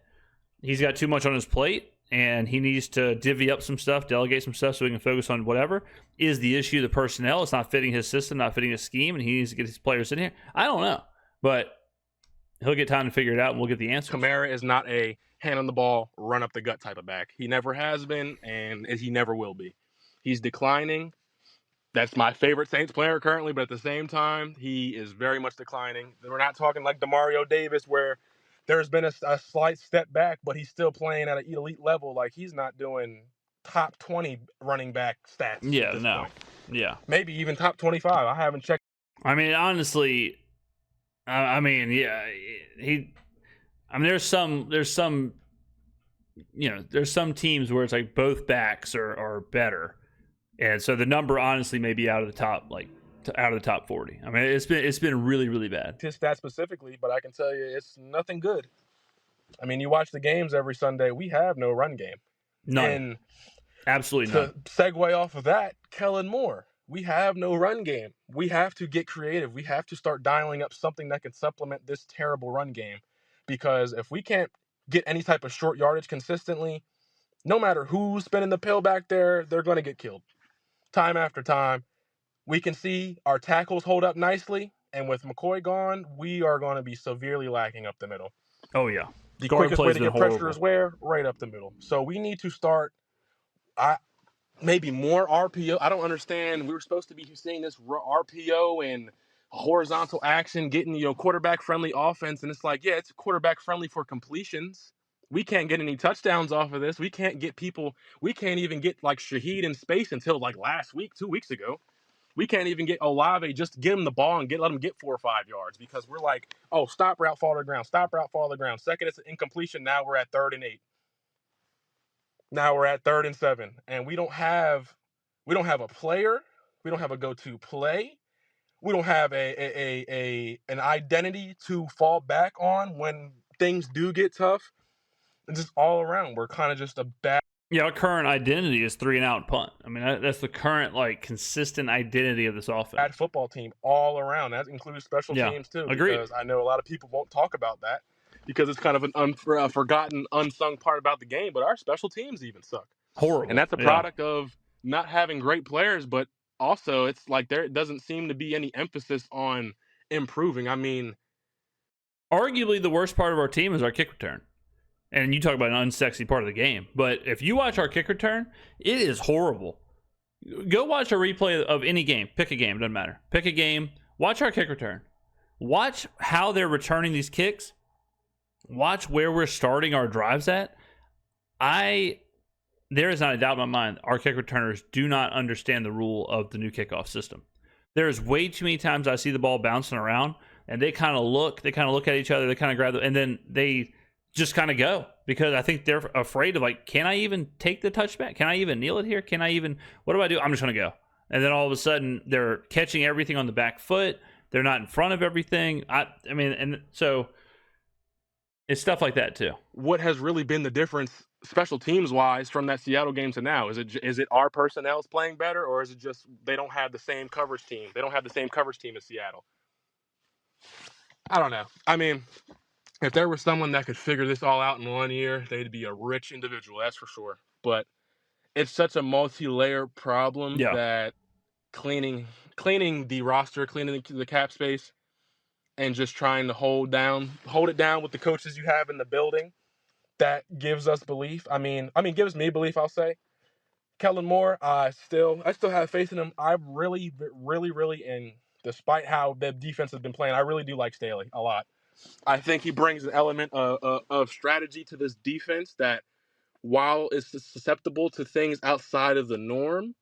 he's got too much on his plate and he needs to divvy up some stuff, delegate some stuff so he can focus on whatever? Is the issue the personnel? It's not fitting his system, not fitting his scheme, and he needs to get his players in here? I don't know. But he'll get time to figure it out, and we'll get the answer. Kamara is not a hand on the ball, run up the gut type of back. He never has been, and he never will be. He's declining. That's my favorite Saints player currently, but at the same time, he is very much declining. We're not talking like DeMario Davis, where there's been a slight step back, but he's still playing at an elite level. Like, he's not doing top 20 running back stats. Yeah, at this no. point. Yeah. Maybe even top 25. I haven't checked. I mean, honestly, yeah, there's some teams where it's like both backs are better. And so the number honestly may be out of the top, out of the top 40. I mean, it's been really, really bad. His stats specifically, but I can tell you it's nothing good. I mean, you watch the games every Sunday. We have no run game. None. And absolutely none. To segue off of that, Kellen Moore. We have no run game. We have to get creative. We have to start dialing up something that can supplement this terrible run game. Because if we can't get any type of short yardage consistently, no matter who's spinning the pill back there, they're going to get killed. Time after time, we can see our tackles hold up nicely, and with McCoy gone, we are going to be severely lacking up the middle. Oh, yeah. The quickest way to get pressure is where? Right up the middle. So we need to start maybe more RPO. I don't understand. We were supposed to be seeing this RPO and horizontal action, getting, quarterback-friendly offense, and it's like, yeah, it's quarterback-friendly for completions. We can't get any touchdowns off of this. We can't get people. We can't even get like Shaheed in space until like last week, 2 weeks ago. We can't even get Olave, just get him the ball and let him get 4 or 5 yards, because we're like, oh, stop route, fall to the ground. Stop route, fall to the ground. Second, it's an incompletion. Now we're at 3rd and 8. Now we're at 3rd and 7, and we don't have a player. We don't have a go-to play. We don't have an identity to fall back on when things do get tough. It's just all around. We're kind of just a bad. Yeah, our current identity is 3-and-out punt. I mean, that's the current consistent identity of this offense. Bad football team all around. That includes special teams too. Agreed. Because I know a lot of people won't talk about that because it's kind of an forgotten, unsung part about the game. But our special teams even suck. Horrible. And that's a product of not having great players, but also it's like there doesn't seem to be any emphasis on improving. I mean, arguably the worst part of our team is our kick return. And you talk about an unsexy part of the game. But if you watch our kick return, it is horrible. Go watch a replay of any game. Pick a game. Doesn't matter. Pick a game. Watch our kick return. Watch how they're returning these kicks. Watch where we're starting our drives at. There is not a doubt in my mind our kick returners do not understand the rule of the new kickoff system. There's way too many times I see the ball bouncing around and they kind of look at each other, they kind of grab it, and then they just kind of go because I think they're afraid of, like, can I even take the touchback? Can I even kneel it here? What do I do? I'm just going to go. And then all of a sudden they're catching everything on the back foot. They're not in front of everything. I mean, and so it's stuff like that too. What has really been the difference special teams wise from that Seattle game to now? Is it our personnel's playing better, or is it just they don't have the same coverage team? They don't have the same coverage team as Seattle. I don't know. I mean, if there was someone that could figure this all out in 1 year, they'd be a rich individual, that's for sure. But it's such a multi-layer problem that cleaning the roster, cleaning the cap space, and just trying to hold it down with the coaches you have in the building, that gives us belief. I mean, gives me belief, I'll say. Kellen Moore, I still have faith in him. I really, and despite how the defense has been playing, I really do like Staley a lot. I think he brings an element of strategy to this defense that, while it's susceptible to things outside of the norm,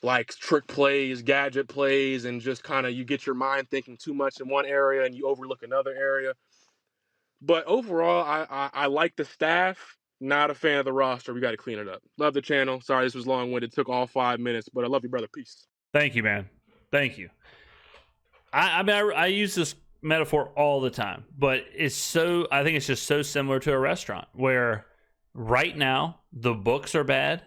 like trick plays, gadget plays, and just kind of you get your mind thinking too much in one area and you overlook another area. But overall, I like the staff. Not a fan of the roster. We got to clean it up. Love the channel. Sorry this was long-winded. Took all 5 minutes, but I love you, brother. Peace. Thank you, man. Thank you. I use this metaphor all the time, but I think it's just so similar to a restaurant where right now the books are bad,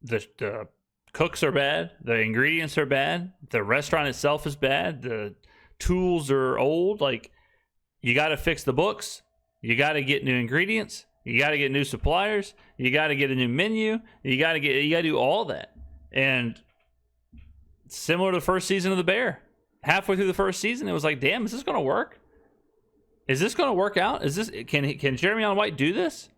the cooks are bad, the ingredients are bad, the restaurant itself is bad, the tools are old. Like, you got to fix the books, you got to get new ingredients, you got to get new suppliers, you got to get a new menu, you got to do all that. And similar to the first season of the Bear, halfway through the first season, it was like, damn, is this going to work? Is this going to work out? Can Jeremy Allen White do this?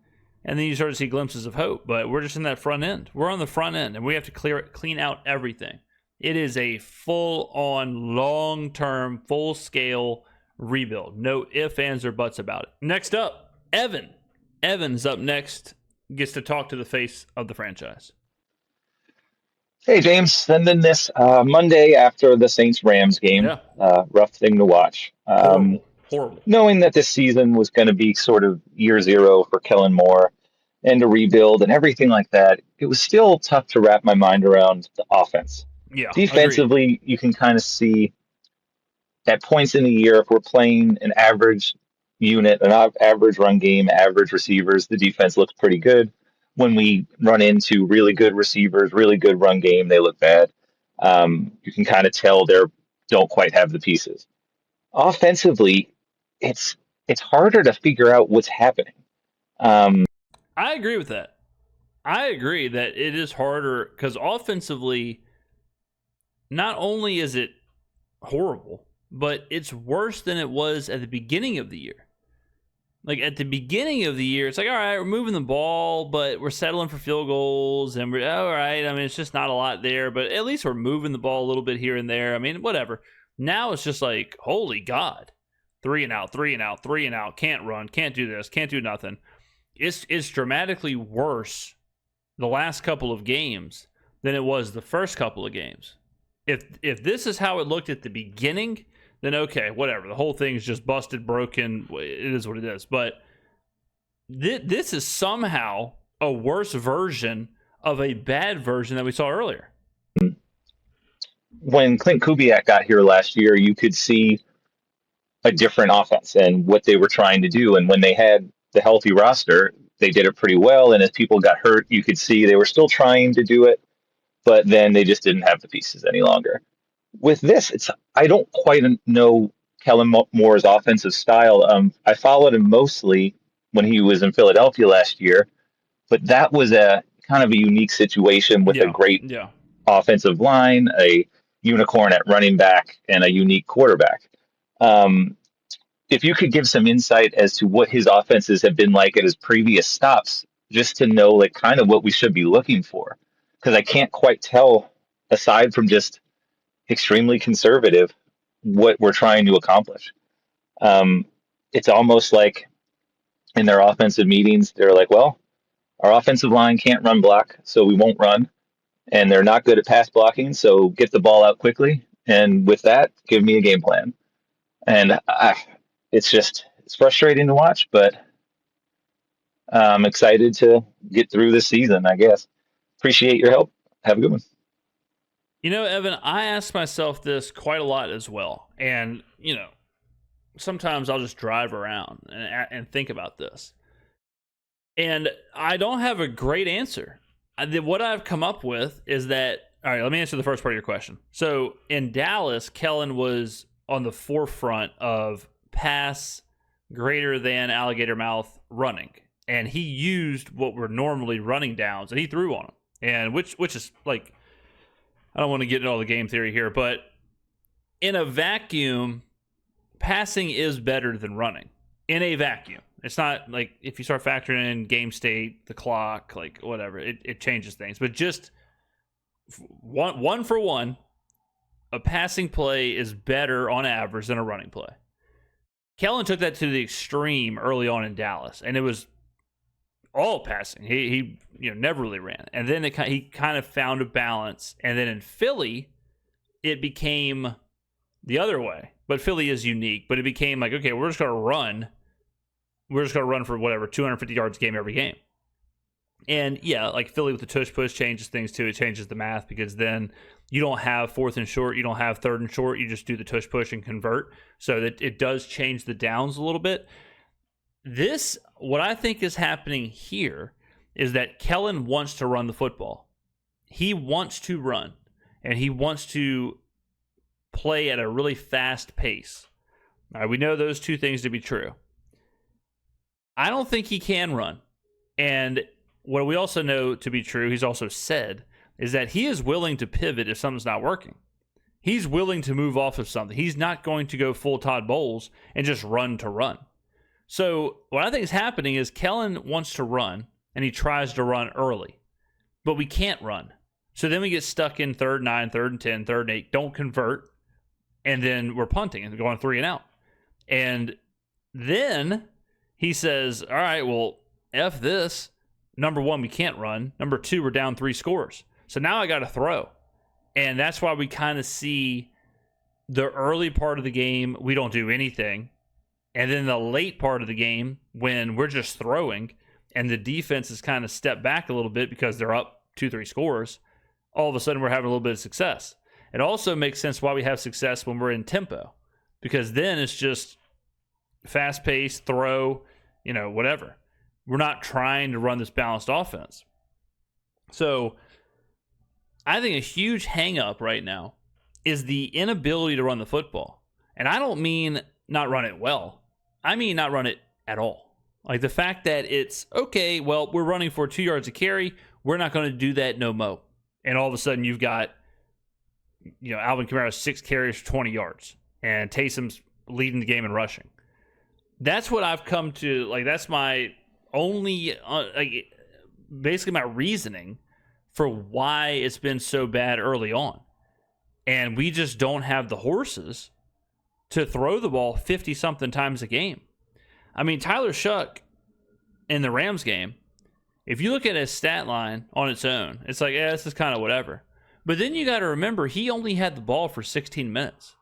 And then you start to see glimpses of hope, but we're just in that front end. We're on the front end, and we have to clean out everything. It is a full-on, long-term, full-scale rebuild. No ifs, ands, or buts about it. Next up, Evan. Evan's up next, gets to talk to the face of the franchise. Hey, James, sending this Monday after the Saints-Rams game. Yeah. Rough thing to watch. Horrible. Knowing that this season was going to be sort of year zero for Kellen Moore and to rebuild and everything like that, it was still tough to wrap my mind around the offense. Yeah. Defensively, agreed. You can kind of see at points in the year, if we're playing an average unit, an average run game, average receivers, the defense looks pretty good. When we run into really good receivers, really good run game, they look bad. You can kind of tell they don't quite have the pieces. Offensively, it's harder to figure out what's happening. I agree with that. I agree that it is harder because offensively, not only is it horrible, but it's worse than it was at the beginning of the year. Like, at the beginning of the year, it's like, all right, we're moving the ball, but we're settling for field goals, and we're all right. I mean, it's just not a lot there, but at least we're moving the ball a little bit here and there. I mean, whatever. Now it's just like, holy God, 3 and out, 3 and out, 3 and out. Can't run, can't do this, can't do nothing. It's dramatically worse the last couple of games than it was the first couple of games. If this is how it looked at the beginning, then okay, whatever. The whole thing's just busted, broken. It is what it is. But this is somehow a worse version of a bad version that we saw earlier. When Clint Kubiak got here last year, you could see a different offense and what they were trying to do. And when they had the healthy roster, they did it pretty well. And as people got hurt, you could see they were still trying to do it, but then they just didn't have the pieces any longer. With this, I don't quite know Kellen Moore's offensive style. I followed him mostly when he was in Philadelphia last year, but that was a kind of a unique situation with a great offensive line, a unicorn at running back, and a unique quarterback. If you could give some insight as to what his offenses have been like at his previous stops, just to know like kind of what we should be looking for, because I can't quite tell, aside from just extremely conservative, what we're trying to accomplish. It's almost like in their offensive meetings, they're like, well, our offensive line can't run block, so we won't run. And they're not good at pass blocking, so get the ball out quickly. And with that, give me a game plan. And it's frustrating to watch, but I'm excited to get through this season, I guess. Appreciate your help. Have a good one. You know, Evan, I ask myself this quite a lot as well. And, you know, sometimes I'll just drive around and think about this. And I don't have a great answer. What I've come up with is that, all right, let me answer the first part of your question. So in Dallas, Kellen was on the forefront of pass greater than alligator mouth running. And he used what were normally running downs, and he threw on them. And which is like, I don't want to get into all the game theory here, but in a vacuum, passing is better than running. In a vacuum. It's not like if you start factoring in game state, the clock, like whatever, it changes things. But just one for one, a passing play is better on average than a running play. Kellen took that to the extreme early on in Dallas, and it was all passing. He never really ran. And then he kind of found a balance. And then in Philly, it became the other way. But Philly is unique. But it became like, okay, we're just going to run. We're just going to run for whatever, 250 yards a game every game. And yeah, like Philly with the tush push changes things too. It changes the math because then you don't have fourth and short. You don't have third and short. You just do the tush push and convert. So that it does change the downs a little bit. What I think is happening here is that Kellen wants to run the football. He wants to run, and he wants to play at a really fast pace. All right, we know those two things to be true. I don't think he can run. And what we also know to be true, he's also said, is that he is willing to pivot if something's not working. He's willing to move off of something. He's not going to go full Todd Bowles and just run to run. So what I think is happening is Kellen wants to run, and he tries to run early. But we can't run. So then we get stuck in 3rd and 9, 3rd and 10, 3rd and 8, don't convert, and then we're punting and going 3 and out. And then he says, all right, well, F this. Number 1, we can't run. Number 2, we're down 3 scores. So now I got to throw. And that's why we kind of see the early part of the game, we don't do anything. And then the late part of the game, when we're just throwing and the defense has kind of stepped back a little bit because they're up 2-3 scores, all of a sudden we're having a little bit of success. It also makes sense why we have success when we're in tempo, because then it's just fast-paced, throw, whatever. We're not trying to run this balanced offense. So I think a huge hang-up right now is the inability to run the football. And I don't mean not run it well. I mean not run it at all. Like the fact that it's, okay, well, we're running for 2 yards a carry. We're not going to do that no mo. And all of a sudden you've got, Alvin Kamara 6 carries for 20 yards. And Taysom's leading the game in rushing. That's what I've come to, like, that's my only, basically my reasoning for why it's been so bad early on. And we just don't have the horses to throw the ball 50-something times a game. I mean, Tyler Shuck in the Rams game, if you look at his stat line on its own, it's like, this is kind of whatever. But then you got to remember, he only had the ball for 16 minutes.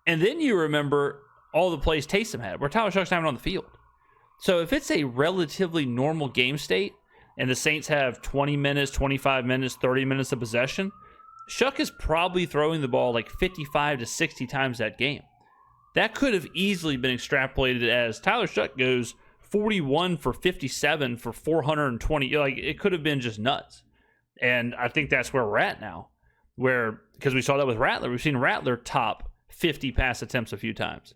And then you remember all the plays Taysom had, where Tyler Shuck's not even on the field. So if it's a relatively normal game state, and the Saints have 20 minutes, 25 minutes, 30 minutes of possession, Shuck is probably throwing the ball like 55 to 60 times that game. That could have easily been extrapolated as Tyler Shuck goes 41 for 57 for 420. Like, it could have been just nuts. And I think that's where we're at now. Because we saw that with Rattler. We've seen Rattler top 50 pass attempts a few times.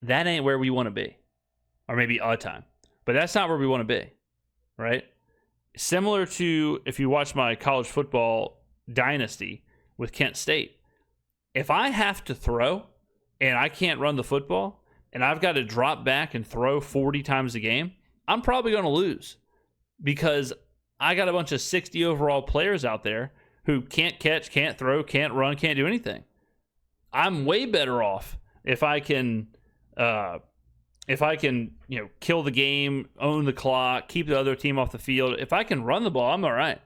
That ain't where we want to be. Or maybe a time. But that's not where we want to be. Right? Similar to if you watch my college football dynasty with Kent State. If I have to throw and I can't run the football and I've got to drop back and throw 40 times a game, I'm probably going to lose because I got a bunch of 60 overall players out there who can't catch, can't throw, can't run, can't do anything. I'm way better off if I can kill the game, own the clock, keep the other team off the field. If I can run the ball, I'm all right.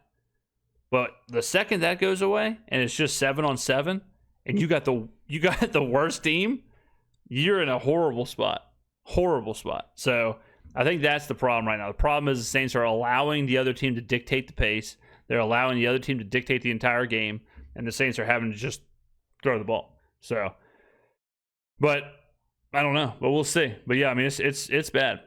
But the second that goes away and it's just 7-on-7 and you got the worst team, you're in a horrible spot. Horrible spot. So I think that's the problem right now. The problem is the Saints are allowing the other team to dictate the pace. They're allowing the other team to dictate the entire game, and the Saints are having to just throw the ball. So, but I don't know. But we'll see. But yeah, I mean, it's bad.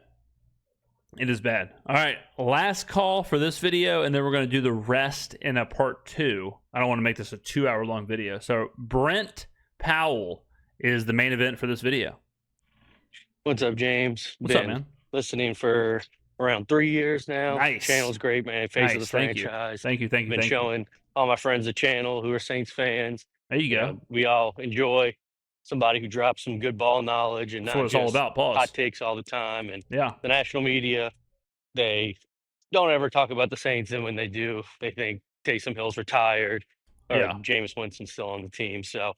It is bad. All right, last call for this video, and then we're going to do the rest in a part 2. I don't want to make this a 2-hour-long video. So Brent Powell is the main event for this video. What's up, James? What's up, man? Listening for around 3 years now. Nice. Channel's great, man. Face of the Thank franchise. Thank you. Been showing all my friends the channel who are Saints fans. There you go. We all enjoy somebody who drops some good ball knowledge and That's not what it's just all about. Pause. hot takes all the time. And yeah, the national media, they don't ever talk about the Saints, and when they do, they think Taysom Hill's retired or Jameis Winston's still on the team. So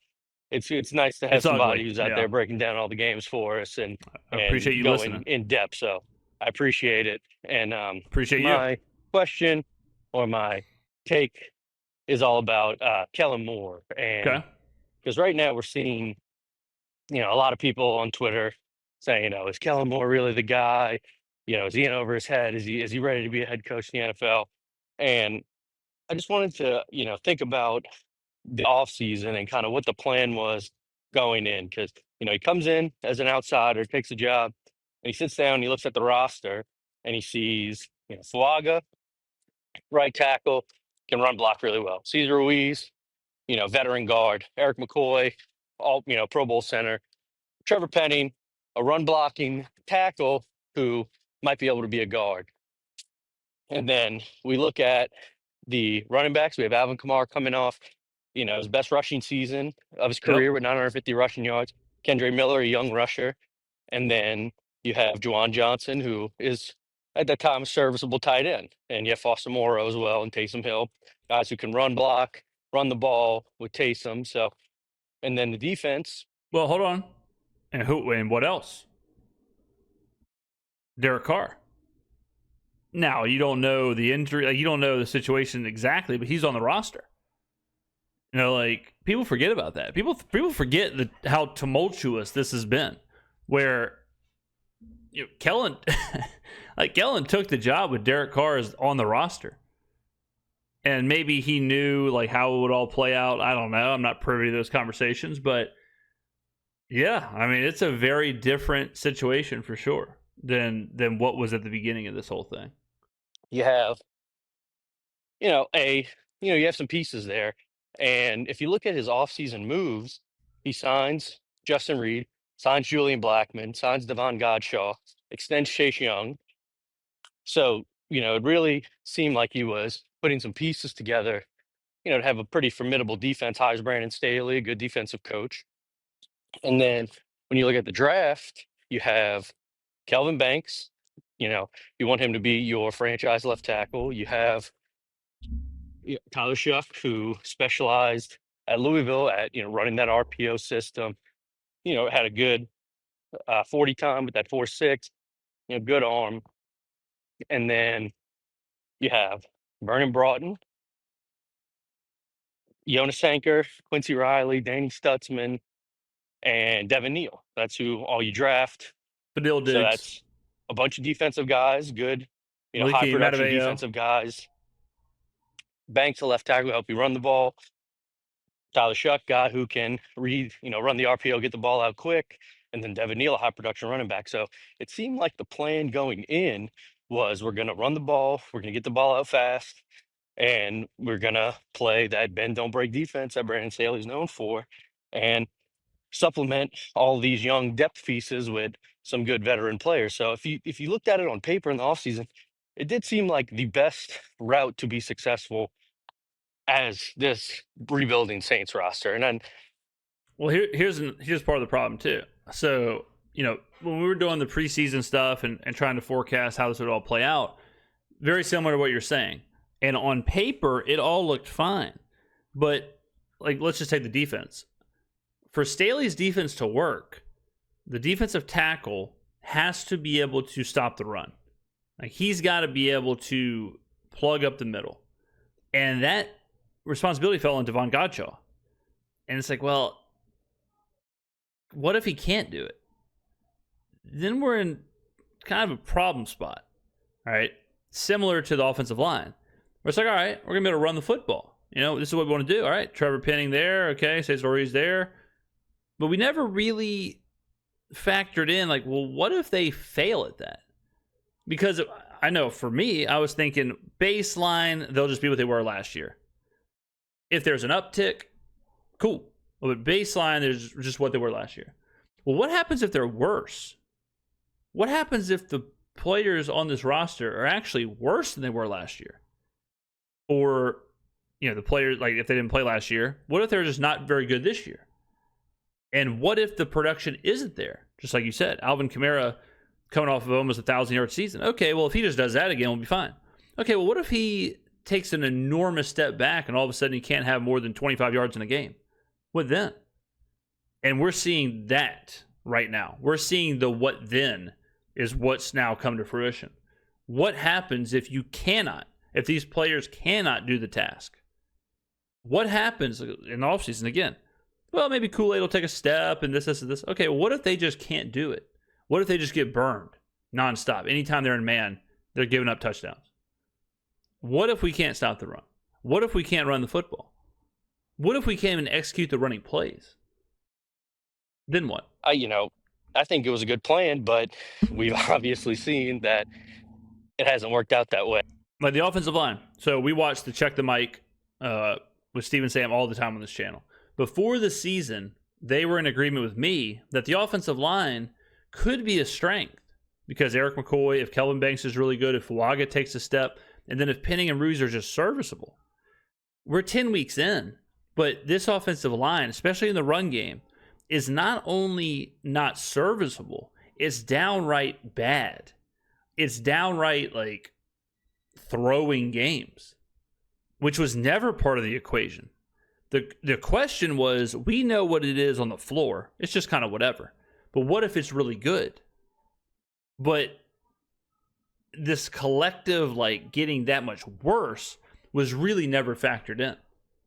it's nice to have somebody who's out there breaking down all the games for us and appreciate you going listening in depth. So I appreciate it. And appreciate my question or my take is all about Kellen Moore. And because right now we're seeing, a lot of people on Twitter saying, is Kellen Moore really the guy? Is he in over his head? Is he ready to be a head coach in the NFL? And I just wanted to, think about the offseason and kind of what the plan was going in. Because, he comes in as an outsider, takes a job, and he sits down and he looks at the roster and he sees, Fuaga, right tackle, can run block really well. Cesar Ruiz, veteran guard. Eric McCoy, all, Pro Bowl center. Trevor Penning, a run blocking tackle who might be able to be a guard. And then we look at the running backs. We have Alvin Kamara coming off, his best rushing season of his career with 950 rushing yards. Kendre Miller, a young rusher. And then you have Juwan Johnson, who is at that time a serviceable tight end. And you have Foster Moreau as well and Taysom Hill, guys who can run block, run the ball with Taysom. So, and then the defense. Well, hold on. And what else? Derek Carr. Now, you don't know the injury, you don't know the situation exactly, but he's on the roster. People forget about that. People forget how tumultuous this has been, where Kellen Kellen took the job with Derek Carr on the roster. And maybe he knew how it would all play out. I don't know. I'm not privy to those conversations, but yeah, I mean, it's a very different situation for sure than what was at the beginning of this whole thing. You have, you have some pieces there. And if you look at his offseason moves, he signs Justin Reed, signs Julian Blackmon, signs Devon Godshaw, extends Chase Young. So, it really seemed like he was putting some pieces together, to have a pretty formidable defense. Hires Brandon Staley, a good defensive coach. And then when you look at the draft, you have Kelvin Banks. You want him to be your franchise left tackle. You have Tyler Shuck, who specialized at Louisville at running that RPO system. Had a good 40 time with that 4.6. Good arm. And then you have Vernon Broughton, Jonas Sanker, Quincy Riley, Danny Stutzman, and Devin Neal. That's who all you draft. Fadil Diggs. So that's a bunch of defensive guys, good, high production defensive guys. Banks, a left tackle, help you run the ball. Tyler Shuck, guy who can run the RPO, get the ball out quick. And then Devin Neal, a high production running back. So it seemed like the plan going in was we're going to run the ball, we're going to get the ball out fast, and we're going to play that bend, don't break defense that Brandon Staley's known for, and supplement all these young depth pieces with some good veteran players. So if you looked at it on paper in the offseason, it did seem like the best route to be successful as this rebuilding Saints roster. And then, well, here's part of the problem too. So, when we were doing the preseason stuff and trying to forecast how this would all play out, very similar to what you're saying. And on paper, it all looked fine. But let's just take the defense. for Staley's defense to work, the defensive tackle has to be able to stop the run. Like, he's got to be able to plug up the middle. And that responsibility fell on Devon Godshaw. And it's like, well, what if he can't do it? Then we're in kind of a problem spot, all right? Similar to the offensive line. Where it's like, all right, we're going to be able to run the football. This is what we want to do. All right, Trevor Penning there. Okay, Cesar's there. But we never really factored in, like, well, what if they fail at that? Because I know for me, I was thinking baseline, they'll just be what they were last year. If there's an uptick, cool. But baseline, there's just what they were last year. Well, what happens if they're worse? What happens if the players on this roster are actually worse than they were last year? Or, the players, like, if they didn't play last year, what if they're just not very good this year? And what if the production isn't there? Just like you said, Alvin Kamara coming off of almost 1,000-yard season. Okay, well, if he just does that again, we'll be fine. Okay, well, what if he takes an enormous step back and all of a sudden he can't have more than 25 yards in a game? What then? And we're seeing that right now. We're seeing the what then is what's now come to fruition. What happens if these players cannot do the task? What happens in the offseason again? Well, maybe Kool-Aid will take a step and this. Okay, well, what if they just can't do it? What if they just get burned nonstop? Anytime they're in man, they're giving up touchdowns. What if we can't stop the run? What if we can't run the football? What if we can't even execute the running plays? Then what? I think it was a good plan, but we've obviously seen that it hasn't worked out that way. Like the offensive line. So we watched the Check the Mic with Steve and Sam all the time on this channel. Before the season, they were in agreement with me that the offensive line could be a strength because Eric McCoy, if Kelvin Banks is really good, if Fuaga takes a step, and then if Penning and Ruse are just serviceable. We're 10 weeks in, but this offensive line, especially in the run game, is not only not serviceable, it's downright bad. It's downright like throwing games, which was never part of the equation. The question was, we know what it is on the floor. It's just kind of whatever. But what if it's really good? But this collective, like, getting that much worse was really never factored in.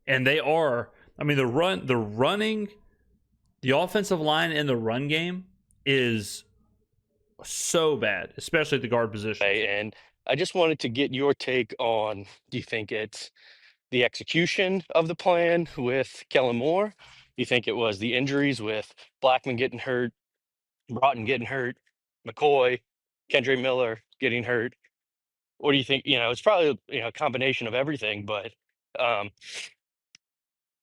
And they are, the offensive line in the run game is so bad, especially at the guard position. And I just wanted to get your take on, do you think it's the execution of the plan with Kellen Moore? Do you think it was the injuries with Blackman getting hurt, Broughton getting hurt, McCoy, Kendre Miller getting hurt? Or do you think, it's probably, a combination of everything, but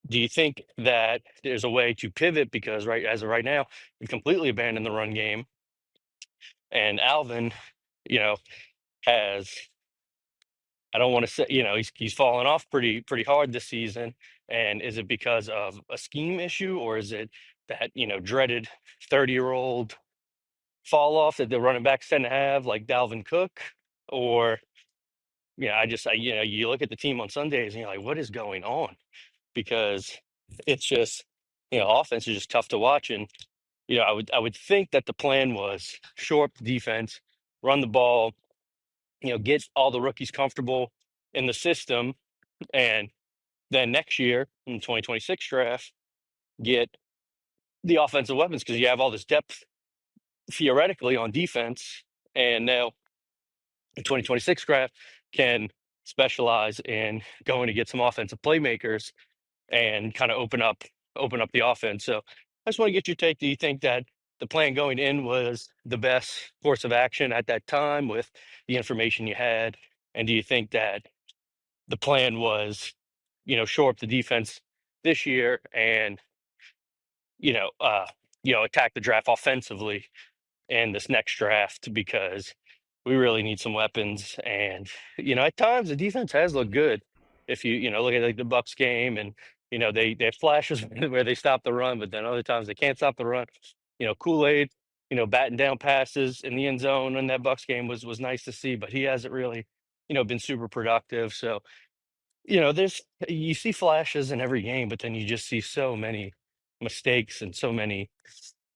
do you think that there's a way to pivot? Because as of right now, we've completely abandoned the run game. And Alvin, has, I don't want to say, he's fallen off pretty hard this season. And is it because of a scheme issue, or is it that, dreaded 30-year-old fall off that the running backs tend to have, like Dalvin Cook? Or, you look at the team on Sundays and you're like, what is going on? Because it's just, offense is just tough to watch. And, I would think that the plan was shore up the defense, run the ball, get all the rookies comfortable in the system, and then next year in the 2026 draft, get the offensive weapons because you have all this depth theoretically on defense, and now the 2026 draft can specialize in going to get some offensive playmakers and kind of open up the offense. So I just want to get your take. Do you think that the plan going in was the best course of action at that time with the information you had? And do you think that the plan was, shore up the defense this year and, attack the draft offensively in this next draft, because we really need some weapons? And, at times the defense has looked good. If you, look at like the Bucks game, and, they have flashes where they stop the run, but then other times they can't stop the run. Kool-Aid, batting down passes in the end zone in that Bucks game was nice to see, but he hasn't really, been super productive. So, you see flashes in every game, but then you just see so many mistakes and so many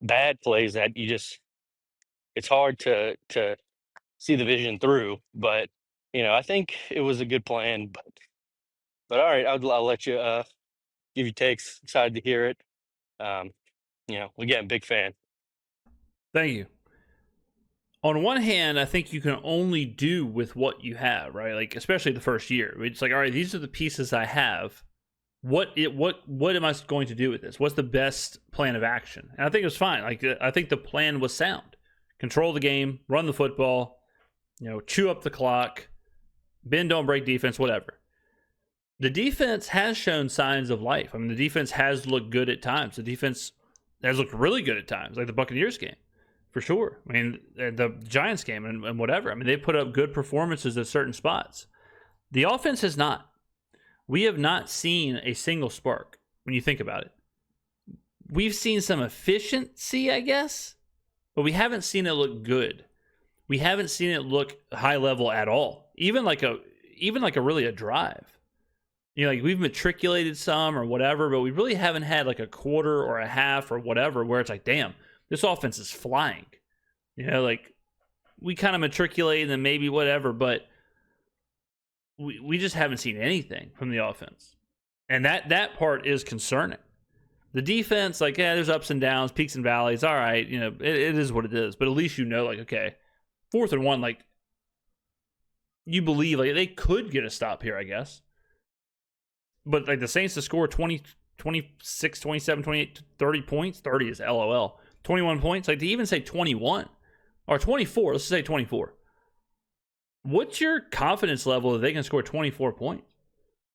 bad plays that it's hard to see the vision through. But I think it was a good plan. But all right, I'll let you give your takes. Excited to hear it. Again, big fan. Thank you. On one hand, I think you can only do with what you have, right? Like, especially the first year. It's like, all right, these are the pieces I have. What am I going to do with this? What's the best plan of action? And I think it was fine. Like, I think the plan was sound. Control the game, run the football, chew up the clock, bend, don't break defense, whatever. The defense has shown signs of life. I mean, the defense has looked good at times. The defense has looked really good at times, like the Buccaneers game, for sure. I mean, the Giants game and whatever. I mean, they put up good performances at certain spots. The offense has not. We have not seen a single spark when you think about it. We've seen some efficiency, I guess, but we haven't seen it look good. We haven't seen it look high level at all. Even like a really a drive. Like we've matriculated some or whatever, but we really haven't had like a quarter or a half or whatever where it's like, damn, this offense is flying. Like we kind of matriculate and then maybe whatever, but we just haven't seen anything from the offense. And that part is concerning. The defense, like, there's ups and downs, peaks and valleys. All right, it is what it is. But at least like, okay, 4th and 1, like, you believe like they could get a stop here, I guess. But like the Saints to score 20, 26, 27, 28, 30 points. 30 is LOL. 21 points. Like to even say 21 or 24, let's say 24. What's your confidence level that they can score 24 points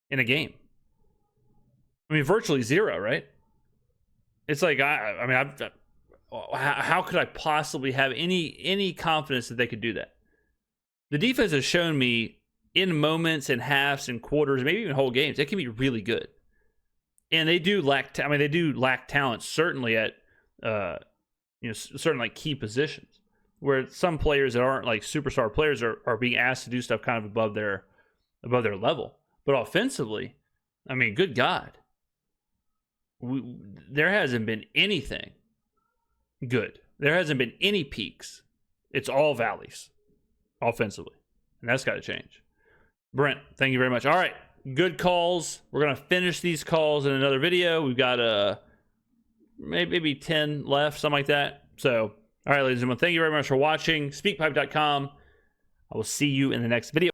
in a game? I mean, virtually zero, right? It's like, how could I possibly have any confidence that they could do that? The defense has shown me in moments and halves and quarters, maybe even whole games, they can be really good. And they do lack talent, certainly at certain like key positions, where some players that aren't like superstar players are being asked to do stuff kind of above their level. But offensively, I mean, good God, there hasn't been anything good. There hasn't been any peaks. It's all valleys offensively, and that's got to change. Brent, thank you very much. All right, good calls. We're going to finish these calls in another video. We've got maybe 10 left, something like that. So, all right, ladies and gentlemen, thank you very much for watching. Speakpipe.com. I will see you in the next video.